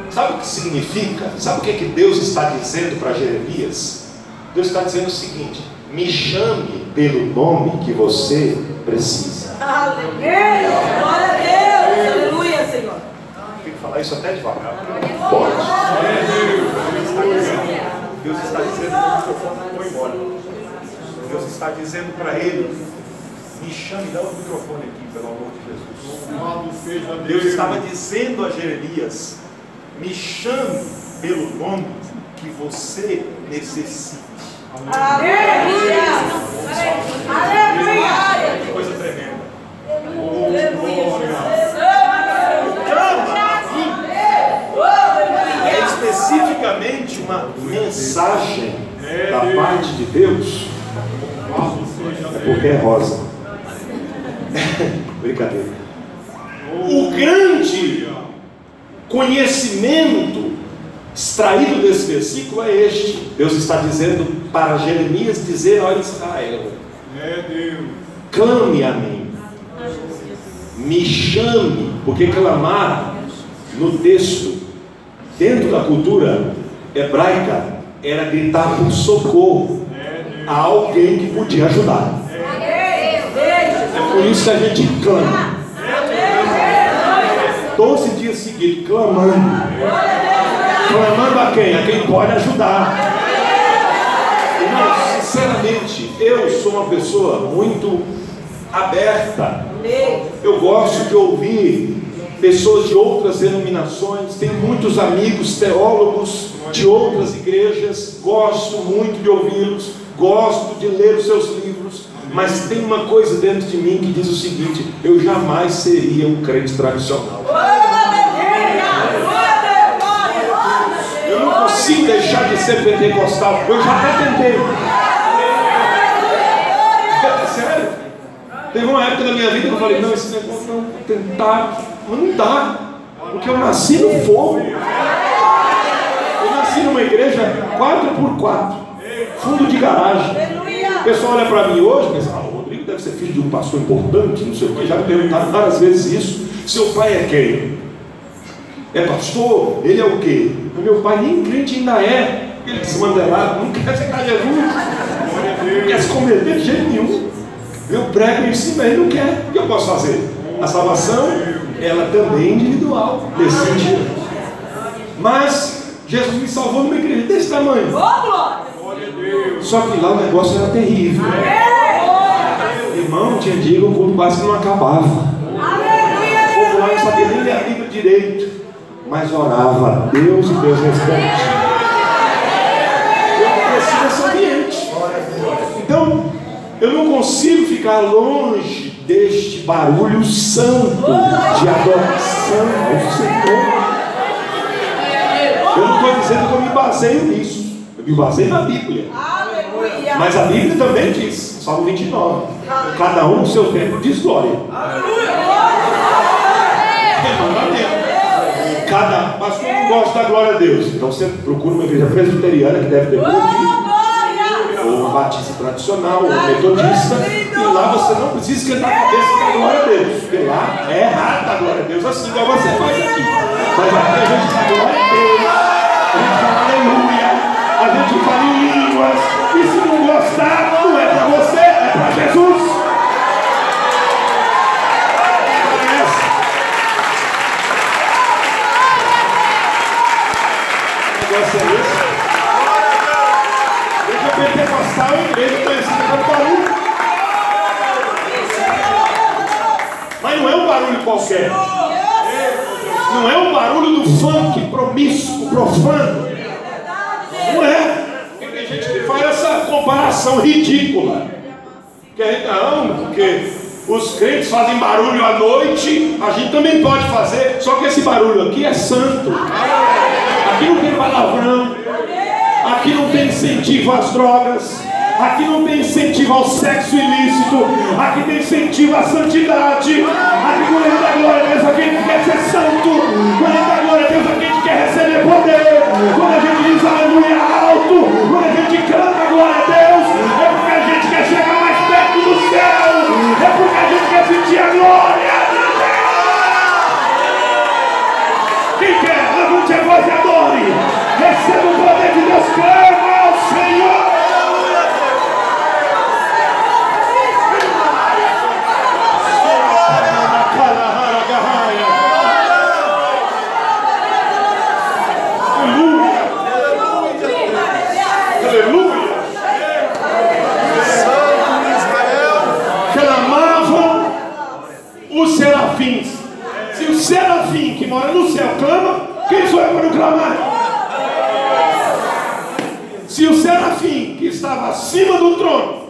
[SPEAKER 1] Sabe o que significa? Sabe o que Deus está dizendo para Jeremias? Deus está dizendo o seguinte: me chame pelo nome que você precisa.
[SPEAKER 2] Aleluia. Glória a Deus. Aleluia, Senhor.
[SPEAKER 3] falar isso até devagar.
[SPEAKER 1] Pode.
[SPEAKER 3] Deus está dizendo que o microfone não foi embora. Deus está dizendo para ele: me chame, dá o microfone aqui, pelo amor de Jesus. Deus estava dizendo a Jeremias: me chame pelo nome que você necessita.
[SPEAKER 2] Aleluia! Aleluia!
[SPEAKER 3] Que coisa tremenda. É especificamente uma mensagem
[SPEAKER 1] Da parte de Deus, é porque é rosa. Brincadeira.
[SPEAKER 3] O grande conhecimento extraído desse versículo é este. Deus está dizendo para Jeremias dizer: olha, Israel, clame a mim, me chame, porque clamar no texto, dentro da cultura hebraica, era gritar por socorro a alguém que podia ajudar. É por isso que a gente clama 12 dias seguidos, clamando a quem? A quem pode ajudar. Irmãos, sinceramente, eu sou uma pessoa muito aberta. Eu gosto de ouvir pessoas de outras denominações. Tenho muitos amigos teólogos de outras igrejas. Gosto muito de ouvi-los. Gosto de ler os seus livros. Mas tem uma coisa dentro de mim que diz o seguinte: eu jamais seria um crente tradicional. Eu não consigo deixar de ser pentecostal. Eu já até tentei. Sério? Teve uma época da minha vida que eu falei: não, esse negócio não, vou tentar. Mas não dá. Porque eu nasci no fogo. Eu nasci numa igreja 4x4, fundo de garagem. O pessoal olha para mim hoje e pensa: o Rodrigo deve ser filho de um pastor importante, não sei o que. Já me perguntaram várias vezes isso. Seu pai é quem? É pastor? Ele é o quê? Meu pai nem crente ainda é. Ele desmandelado, não quer aceitar Jesus, não quer se converter de jeito nenhum. Eu prego em cima, ele não quer. O que eu posso fazer? A salvação, ela também é individual, nesse sentido. Mas Jesus me salvou numa igreja desse tamanho. Só que lá o negócio era terrível. Irmão, tinha dia que o culto quase não acabava. O povo lá não sabia nem ler a Bíblia direito, mas orava: Deus, e Deus responde. Eu cresci nesse ambiente. Então, eu não consigo ficar longe deste barulho santo de adoração ao Senhor. Eu não estou dizendo que eu me baseio nisso. Eu me baseio na Bíblia. Mas a Bíblia também diz, Salmo 29, cada um no seu tempo diz glória. Cada pastor não gosta da glória a Deus. Então você procura uma igreja presbiteriana que deve ter ou batista tradicional, ou metodista, e lá você não precisa esquentar a cabeça com a glória a Deus, porque lá é errado a glória a Deus, assim igual você faz aqui. Mas aqui a gente fala glória a Deus, a gente fala aleluia, a gente fala em línguas, e se não gostar, não é para você, é para Jesus. O negócio é esse. Pentecostal é igreja conhecida como barulho. Mas não é um barulho qualquer. Não é um barulho do funk promíscuo, profano. Não é. Porque tem gente que faz essa comparação ridícula. Que a gente não, porque os crentes fazem barulho à noite, a gente também pode fazer. Só que esse barulho aqui é santo. Aqui não tem palavrão. Aqui não tem incentivo às drogas. Aqui não tem incentivo ao sexo ilícito. Aqui tem incentivo à santidade. Aqui quando a gente dá glória a Deus, a gente quer ser santo. Quando a gente dá glória a Deus, a gente quer receber poder. Quando a gente diz aleluia alto, quando a gente canta glória a Deus, é porque a gente quer chegar mais perto do céu. É porque a gente quer sentir a glória de Deus. Quem quer? Levante a voz e adore. Receba o poder de Deus, clama ao Senhor. clamar. Se o serafim que estava acima do trono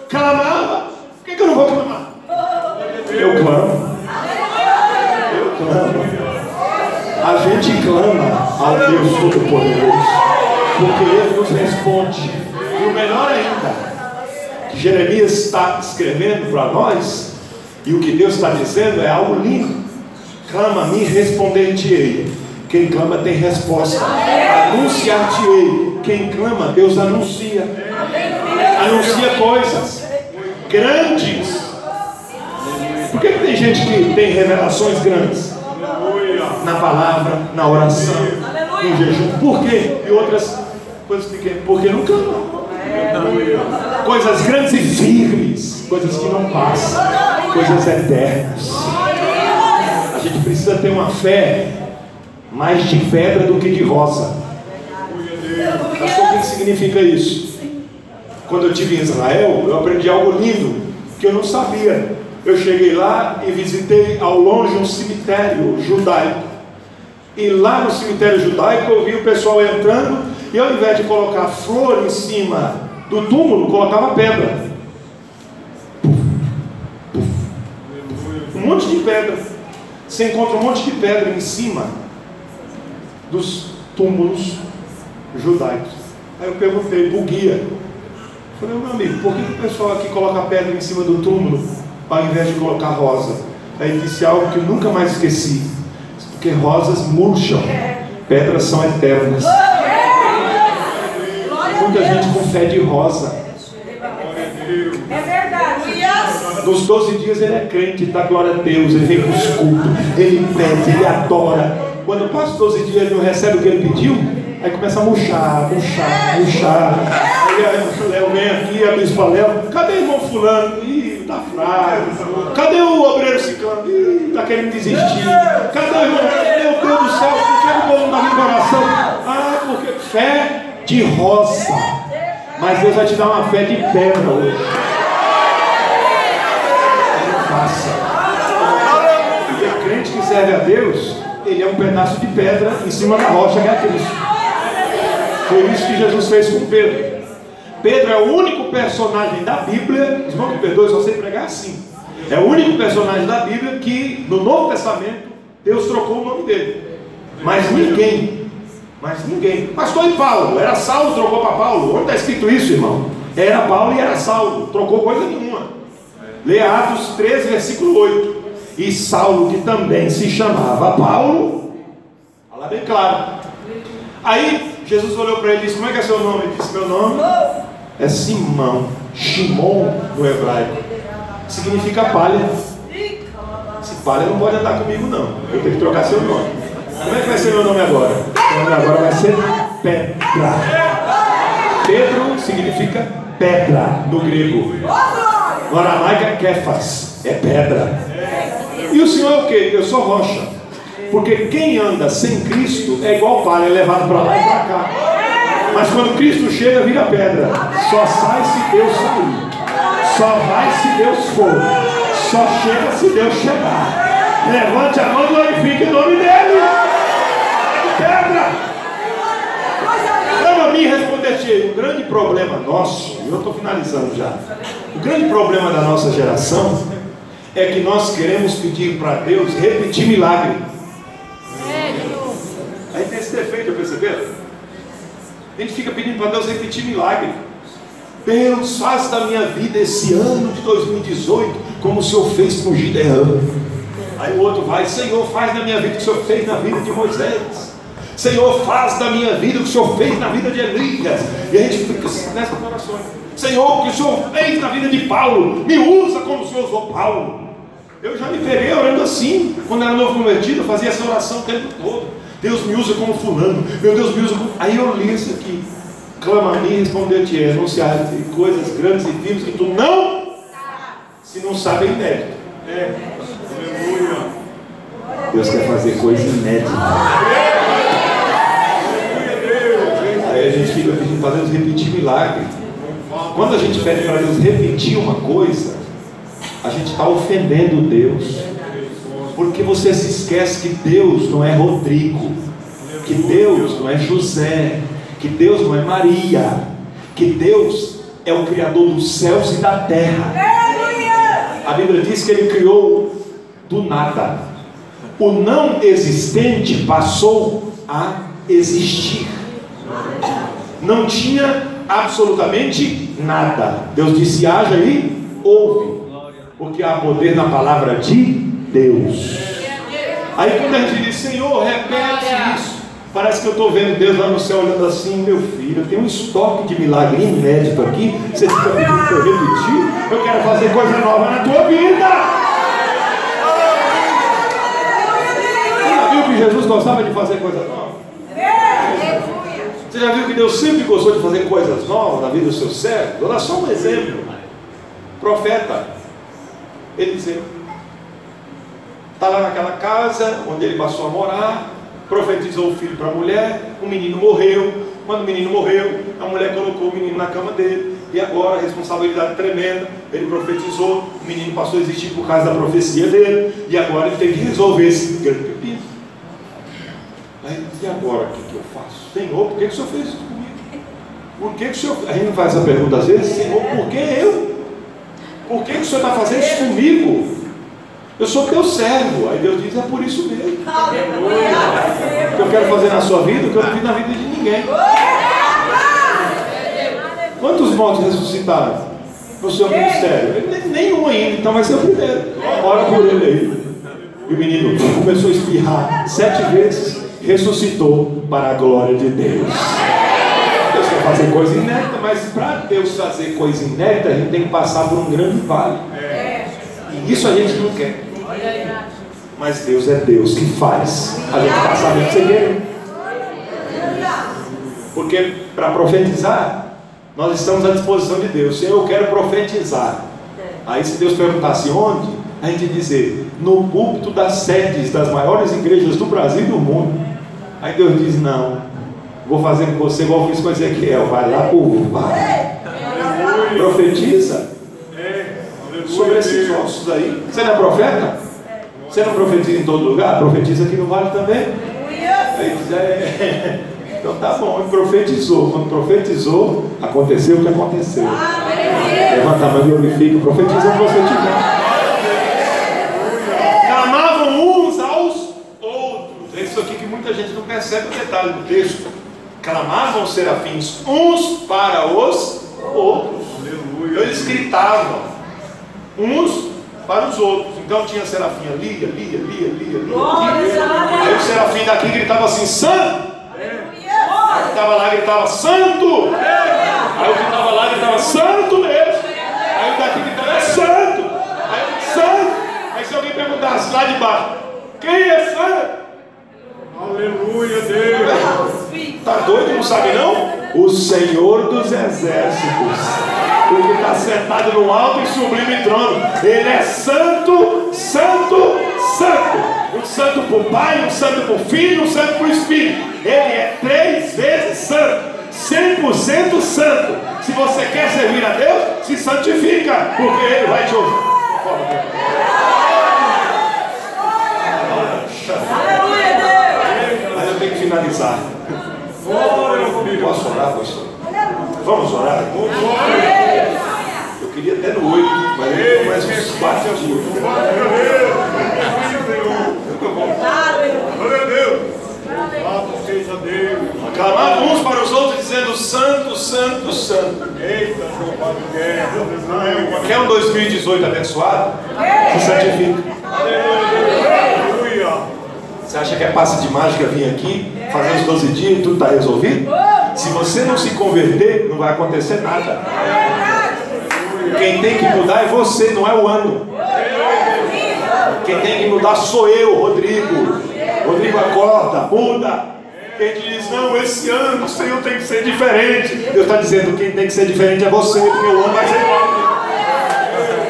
[SPEAKER 3] clamava, por que eu não vou clamar? Eu clamo. Eu clamo. A gente clama ao Deus Todo-Poderoso, porque Ele nos responde. E o melhor ainda, que Jeremias está escrevendo para nós, e o que Deus está dizendo é algo lindo. Clama a mim, responder-te-ei. Quem clama tem resposta. Anunciar-te-ei. Quem clama, Deus anuncia. Anuncia coisas grandes. Por que tem gente que tem revelações grandes? Na palavra, na oração, no jejum. Por quê? E outras coisas pequenas. Porque não clama. Coisas grandes e firmes. Coisas que não passam. Coisas eternas. A gente precisa ter uma fé mais de pedra do que de rosa. Pastor, o que significa isso? Quando eu estive em Israel, eu aprendi algo lindo que eu não sabia. Eu cheguei lá e visitei ao longe um cemitério judaico. E lá no cemitério judaico eu vi o pessoal entrando, e ao invés de colocar flor em cima do túmulo, colocava pedra. Um monte de pedra. Você encontra um monte de pedra em cima dos túmulos judaicos. Aí eu perguntei pro guia, falei, meu amigo, por que o pessoal aqui coloca pedra em cima do túmulo ao invés de colocar rosa? Aí ele disse algo que eu nunca mais esqueci: porque rosas murcham, pedras são eternas. Muita gente com fé de rosa.
[SPEAKER 2] É verdade.
[SPEAKER 3] Nos 12 dias ele é crente, dá glória a Deus, ele vem com os cultos, ele pede, ele adora. Quando passa os 12 dias ele não recebe o que ele pediu, aí começa a murchar. Aí Léo vem aqui, a bispa Léo, cadê o irmão fulano? Ih, tá fraco. Cadê o obreiro ciclano? Ih, tá querendo desistir. Cadê o irmão? Meu Deus do céu, por que o povo não tá vindo para oração? Ah, porque fé de rosa. Mas Deus vai te dar uma fé de pedra hoje. Não faça. Porque o crente que serve a Deus, ele é um pedaço de pedra em cima da rocha que é Cristo. Foi isso que Jesus fez com Pedro. Pedro é o único personagem da Bíblia, irmão, me perdoe, só sei pregar assim. É o único personagem da Bíblia que no Novo Testamento Deus trocou o nome dele. Mas ninguém. Pastor, e Paulo? Era Saulo, trocou para Paulo. Onde está escrito isso, irmão? Era Paulo e era Saulo, trocou coisa nenhuma. Leia Atos 13, versículo 8. E Saulo, que também se chamava Paulo, fala bem claro. Aí Jesus olhou para ele e disse: como é que é seu nome? Ele disse: meu nome é Simão. Shimon no hebraico significa palha. Esse palha não pode andar comigo não, eu tenho que trocar seu nome. Como é que vai ser meu nome agora? Meu nome agora vai ser Pedra. Pedro significa pedra no grego. No aramaico é Kefas, é pedra. E o Senhor é o quê? Eu sou rocha. Porque quem anda sem Cristo é igual palha, é levado para lá e para cá. Mas quando Cristo chega, vira pedra. Só sai se Deus sair. Só vai se Deus for. Só chega se Deus chegar. Levante a mão e glorifique o nome dele. Pedra. Clama a mim e responder-te. O grande problema nosso, e eu estou finalizando já. O grande problema da nossa geração é que nós queremos pedir para Deus repetir milagre. Aí tem esse defeito, perceberam? A gente fica pedindo para Deus repetir milagre. Deus, faz da minha vida esse ano de 2018 como o Senhor fez com Gideão. Aí o outro vai: Senhor, faz na minha vida o que o Senhor fez na vida de Moisés. Senhor, faz da minha vida o que o Senhor fez na vida de Elias. E a gente fica nessas orações: Senhor, o que o Senhor fez na vida de Paulo, me usa como o Senhor usou Paulo. Eu já me peguei orando assim. Quando era novo convertido, eu fazia essa oração o tempo todo: Deus me usa como fulano, meu Deus me usa como... Aí eu li isso aqui: clama a mim e responder-te, anunciar coisas grandes e firmes que tu não, se não sabe, é inédito. Deus quer fazer coisa inédita. Aí a gente fica pedindo para Deus repetir milagre. Quando a gente pede para Deus repetir uma coisa, a gente está ofendendo Deus. Porque você se esquece que Deus não é Rodrigo.
[SPEAKER 1] que Deus não é José, que Deus não é Maria, que Deus é o Criador dos céus e da terra. A Bíblia diz que Ele criou do nada. O não existente passou a existir. Não tinha absolutamente nada. Deus disse: haja e houve, porque há poder na palavra de Deus. Aí quando a gente diz: Senhor, repete isso, parece que eu estou vendo Deus lá no céu olhando assim: meu filho, eu tenho um estoque de milagre inédito aqui, você fica pedindo para eu repetir? Eu quero fazer coisa nova na tua vida. Você já viu que Jesus gostava de fazer coisa nova? Você já viu que Deus sempre gostou de fazer coisas novas na vida dos seus servos? Vou dar só um exemplo. Profeta Eliseu está lá naquela casa onde ele passou a morar, profetizou o filho para a mulher, o menino morreu. Quando o menino morreu, a mulher colocou o menino na cama dele, e agora, responsabilidade tremenda, ele profetizou, o menino passou a existir por causa da profecia dele, e agora ele tem que resolver esse grande pepino. Aí, e agora, o que eu faço? Senhor, por que o Senhor fez isso comigo? Por que o Senhor... A gente não faz essa pergunta às vezes: Senhor, por que eu? Por que o Senhor está fazendo isso comigo? Eu sou teu servo. Aí Deus diz: é por isso mesmo. O que eu quero fazer na sua vida, o que eu não fiz na vida de ninguém. Quantos mortos ressuscitaram no seu ministério? Nenhum ainda, então vai ser o primeiro. Ora por ele aí. E o menino começou a espirrar 7 vezes, ressuscitou para a glória de Deus. Deus quer fazer coisa inédita, mas para Deus fazer coisa inédita, a gente tem que passar por um grande vale. E isso a gente não quer. Mas Deus é Deus que faz a gente passar mesmo sem querer. Porque para profetizar, nós estamos à disposição de Deus. Senhor, eu quero profetizar. Aí se Deus perguntasse onde, a gente dizer: no púlpito das sedes das maiores igrejas do Brasil e do mundo. Aí Deus diz: não, vou fazer com você igual eu fiz com Ezequiel. Vai lá por vale, profetiza sobre esses ossos aí. Você não é profeta? Você não profetiza em todo lugar? Profetiza aqui no vale também. Aí diz: então tá bom, ele profetizou. Quando profetizou, aconteceu o que aconteceu. Levanta a mão e glorifica, profetiza onde você estiver. Clamavam uns aos outros. É isso aqui que muita gente não percebe o detalhe do texto. Clamavam os serafins uns para os outros. Eles gritavam uns para os outros. Então tinha serafim ali. Aí o serafim daqui gritava assim: santo. Aí o que estava lá gritava: santo. Aí o que estava lá gritava: santo mesmo. Aí o daqui gritava: é santo. Aí santo. Aí se alguém perguntasse lá de baixo: quem é santo? Aleluia, Deus. Tá doido, não sabe não? O Senhor dos exércitos, o que está sentado no alto e sublime trono. Ele é santo, santo, santo. Um santo para o Pai, um santo para o Filho, um santo para o Espírito. Ele é 3 vezes santo, 100% santo. Se você quer servir a Deus, se santifica, porque Ele vai te ouvir. Mas eu tenho que finalizar. Posso orar, pastor? Vamos orar? Eu queria até no 8, mas eu tenho mais uns 4 dias. Glória a Deus. Seja Deus. Clamavam uns para os outros dizendo: santo, santo, santo. Eita, quer um 2018 abençoado? Se santifica. Aleluia. Você acha que é passe de mágica vir aqui, fazer os 12 dias e tudo está resolvido? Se você não se converter, não vai acontecer nada. Quem tem que mudar é você, não é o ano. Quem tem que mudar sou eu, Rodrigo. Rodrigo, acorda, muda. Quem diz: não, esse ano o Senhor tem que ser diferente. Deus está dizendo: quem tem que ser diferente é você, porque o ano vai ser igual.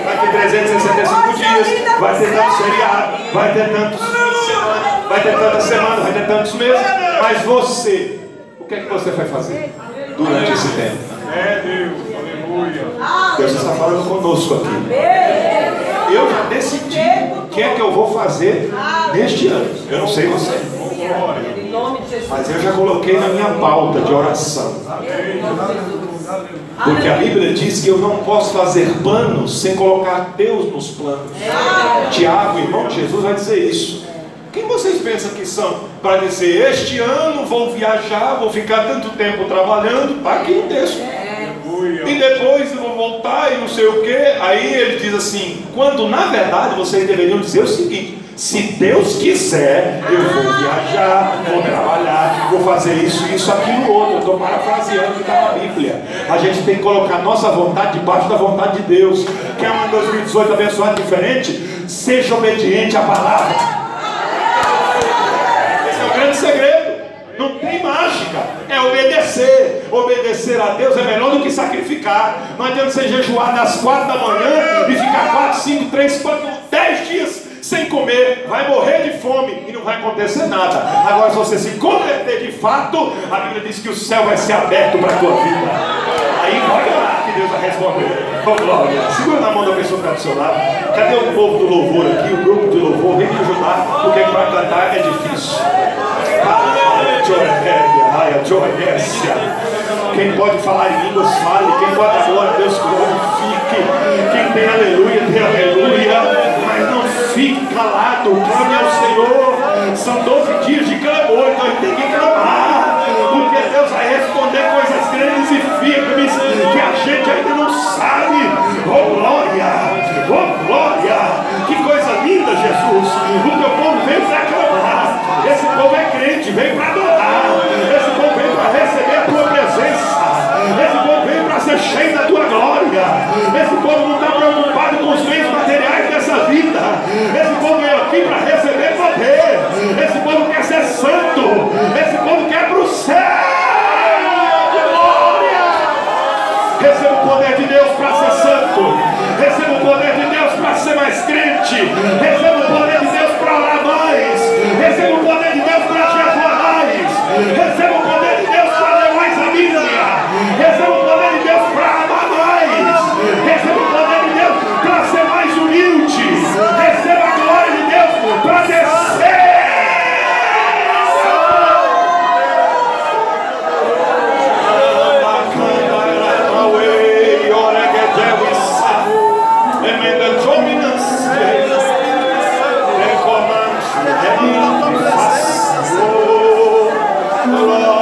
[SPEAKER 1] Vai ter 365 dias, vai ter tantos feriados, vai ter tantos semanas, vai ter tantas semanas, vai ter tantos meses. Mas você, o que é que você vai fazer durante esse tempo? É Deus, aleluia. Deus está falando conosco aqui. Eu já decidi o que é que eu vou fazer neste ano. Eu não sei você.
[SPEAKER 3] Mas eu já coloquei na minha pauta de oração. Porque a Bíblia diz que eu não posso fazer planos sem colocar Deus nos planos. Tiago, irmão de Jesus, vai dizer isso. Quem vocês pensam que são para dizer: este ano vou viajar, vou ficar tanto tempo trabalhando? Está aqui o texto. E depois eu vou voltar e não sei o que. Aí ele diz assim: quando na verdade vocês deveriam dizer o seguinte: se Deus quiser, eu vou viajar, vou trabalhar, vou fazer isso, aquilo, outro. Eu estou parafraseando o que está na Bíblia. A gente tem que colocar nossa vontade debaixo da vontade de Deus. Quer um 2018 abençoado diferente? Seja obediente à palavra. Esse é o grande segredo. Não tem mágica, é obedecer. Obedecer a Deus é melhor do que sacrificar. Não adianta você jejuar das 4 da manhã e ficar 4, 5, 3, 4, 10 dias sem comer, vai morrer de fome e não vai acontecer nada. Agora, se você se converter de fato, a Bíblia diz que o céu vai ser aberto para a tua vida. Aí olha lá que Deus vai responder. Oh, glória. Segura na mão da pessoa que está do seu lado. Cadê o povo do louvor aqui? O grupo de louvor, vem me ajudar, porque para cantar é difícil. Quem pode falar em línguas, fale. Quem pode dar glória a Deus, glorifique. Quem tem aleluia, tem aleluia. Mas não fique calado, clame ao Senhor. São 12 dias de clamor, então tem que clamar, porque Deus vai responder coisas grandes e firmes que a gente ainda não sabe. Oh glória, oh glória. Que coisa linda, Jesus. O teu povo veio para clamar. Esse povo é crente, veio para adorar. Esse povo veio para receber a tua presença. Esse povo veio para ser cheio da tua glória. Esse povo não está preocupado com os bens materiais dessa vida. Esse povo veio aqui para receber poder. Esse povo quer ser santo. Esse povo quer para o céu. Glória! Receba o poder de Deus para ser santo. Receba o poder de Deus para ser mais crente. Receba o poder de Deus para orar mais. Receba o poder de Deus para jejuar mais. Receba o poder de Deus para ler mais a Bíblia. Receba o poder de Deus para amar mais. Receba o poder de Deus para ser mais humilde. Receba a glória de Deus para descer. Oh,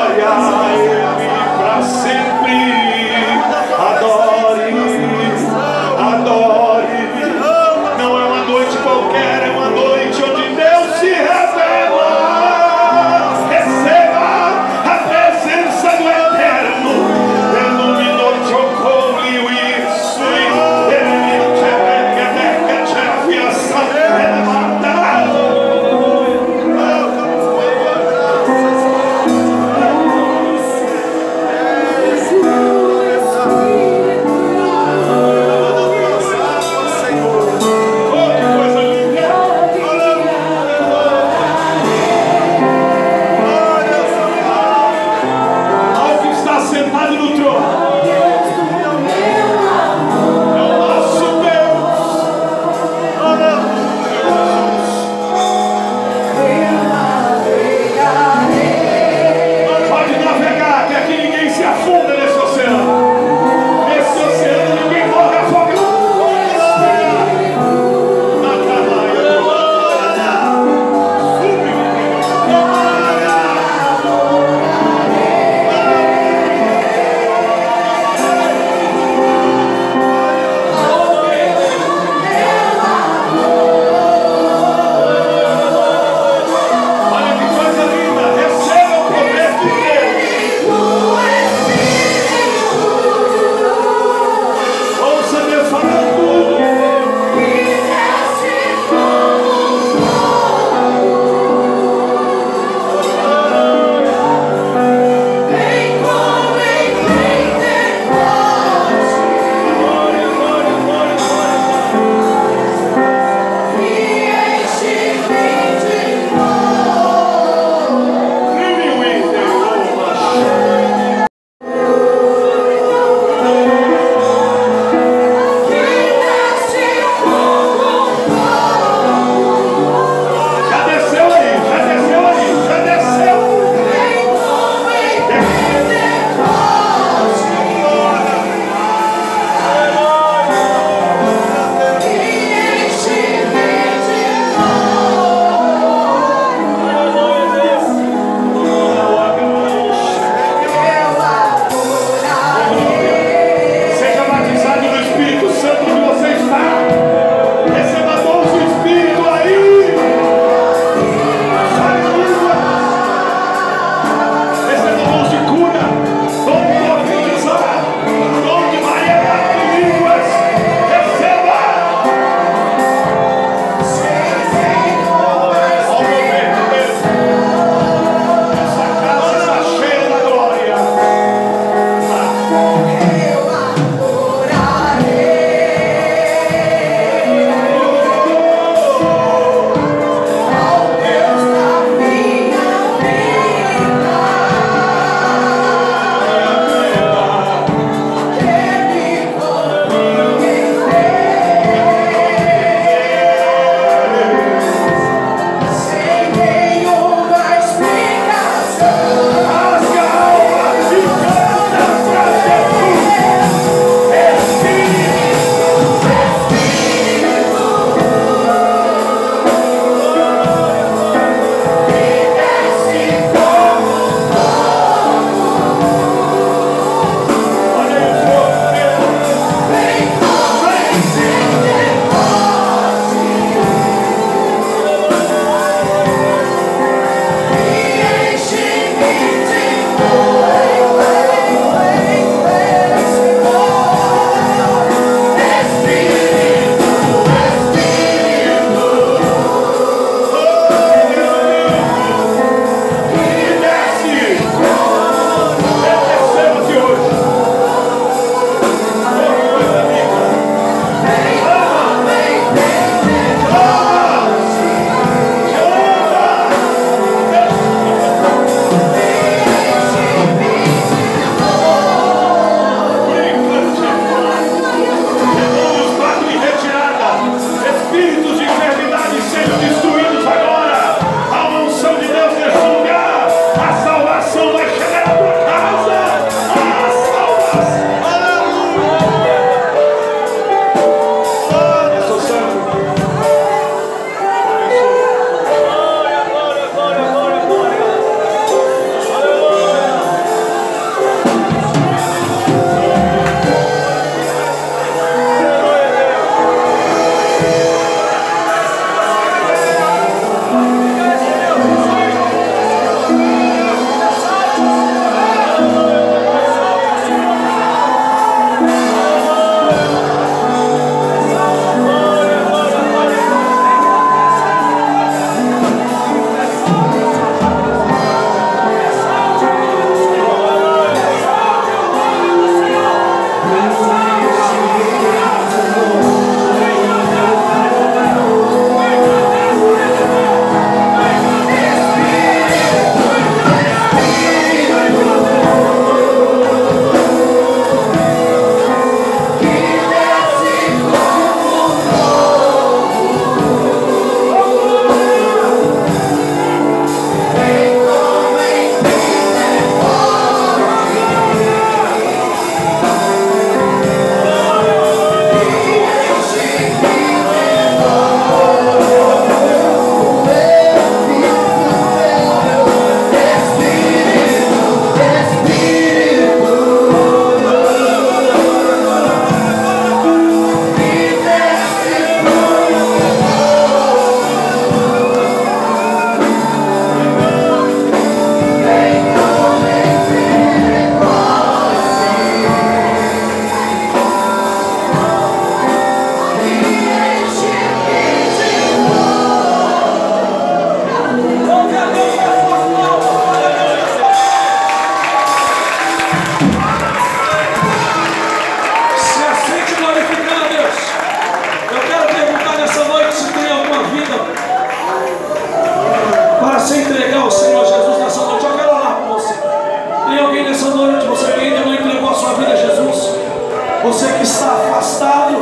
[SPEAKER 4] Você que está afastado,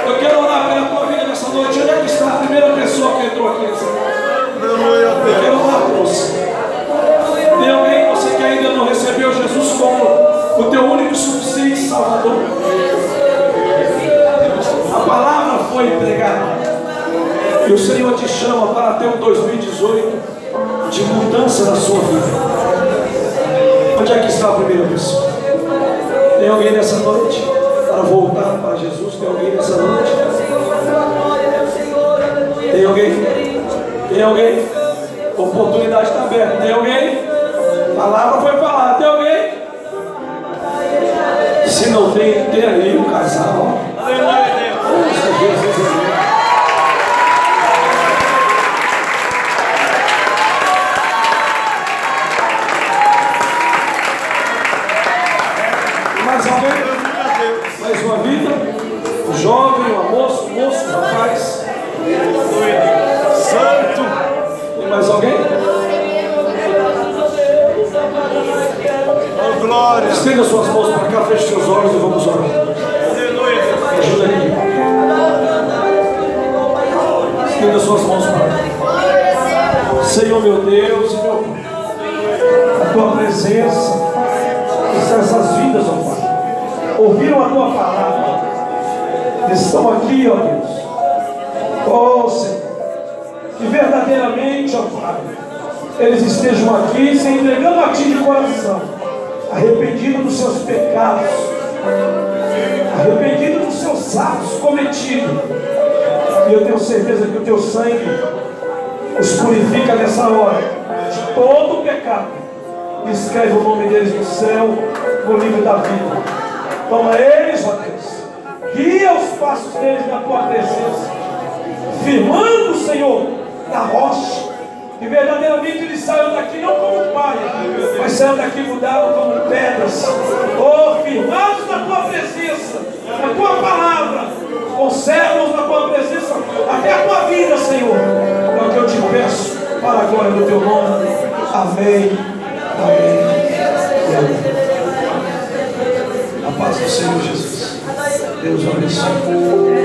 [SPEAKER 4] eu quero orar pela tua vida nessa noite. Onde é que está a primeira pessoa que entrou aqui nessa noite? Eu quero orar por você. Tem alguém, você que ainda não recebeu Jesus como o teu único e suficiente Salvador? A palavra foi pregada e o Senhor te chama para ter um 2018 de mudança na sua vida. Onde é que está a primeira pessoa? Tem alguém nessa noite para voltar para Jesus? Tem alguém nessa noite? Tem alguém? Tem alguém? A oportunidade está aberta. Tem alguém? A palavra foi falada. Tem alguém? Se não tem, tem ali um casal. Mais alguém? Mais uma vida? O jovem, o moço, o rapaz. Santo. Tem mais alguém? Oh, glória. Estenda suas mãos para cá, feche seus olhos e vamos orar. Ajuda aqui. Estenda suas mãos para cá. Senhor meu Deus e meu Pai, a tua presença está nessas vidas, ó Pai. Ouviram a tua palavra, estão aqui, ó Deus. Oh Senhor, que verdadeiramente, ó Pai, eles estejam aqui se entregando a Ti de coração, arrependido dos seus pecados, arrependido dos seus atos cometidos. E eu tenho certeza que o Teu sangue os purifica nessa hora de todo o pecado. Escreve o nome deles no céu, no livro da vida. Toma eles, ó Deus, guia os passos deles na Tua presença, firmando, Senhor, na rocha, que verdadeiramente eles saiam daqui não como palha, mas saiam daqui mudados como pedras, oh, firmados na Tua presença, na Tua palavra, conserva-os na Tua presença até a Tua vida, Senhor. É o que eu te peço, para a glória do Teu nome. Amém, amém e amém. A paz do Senhor Jesus. Deus abençoe.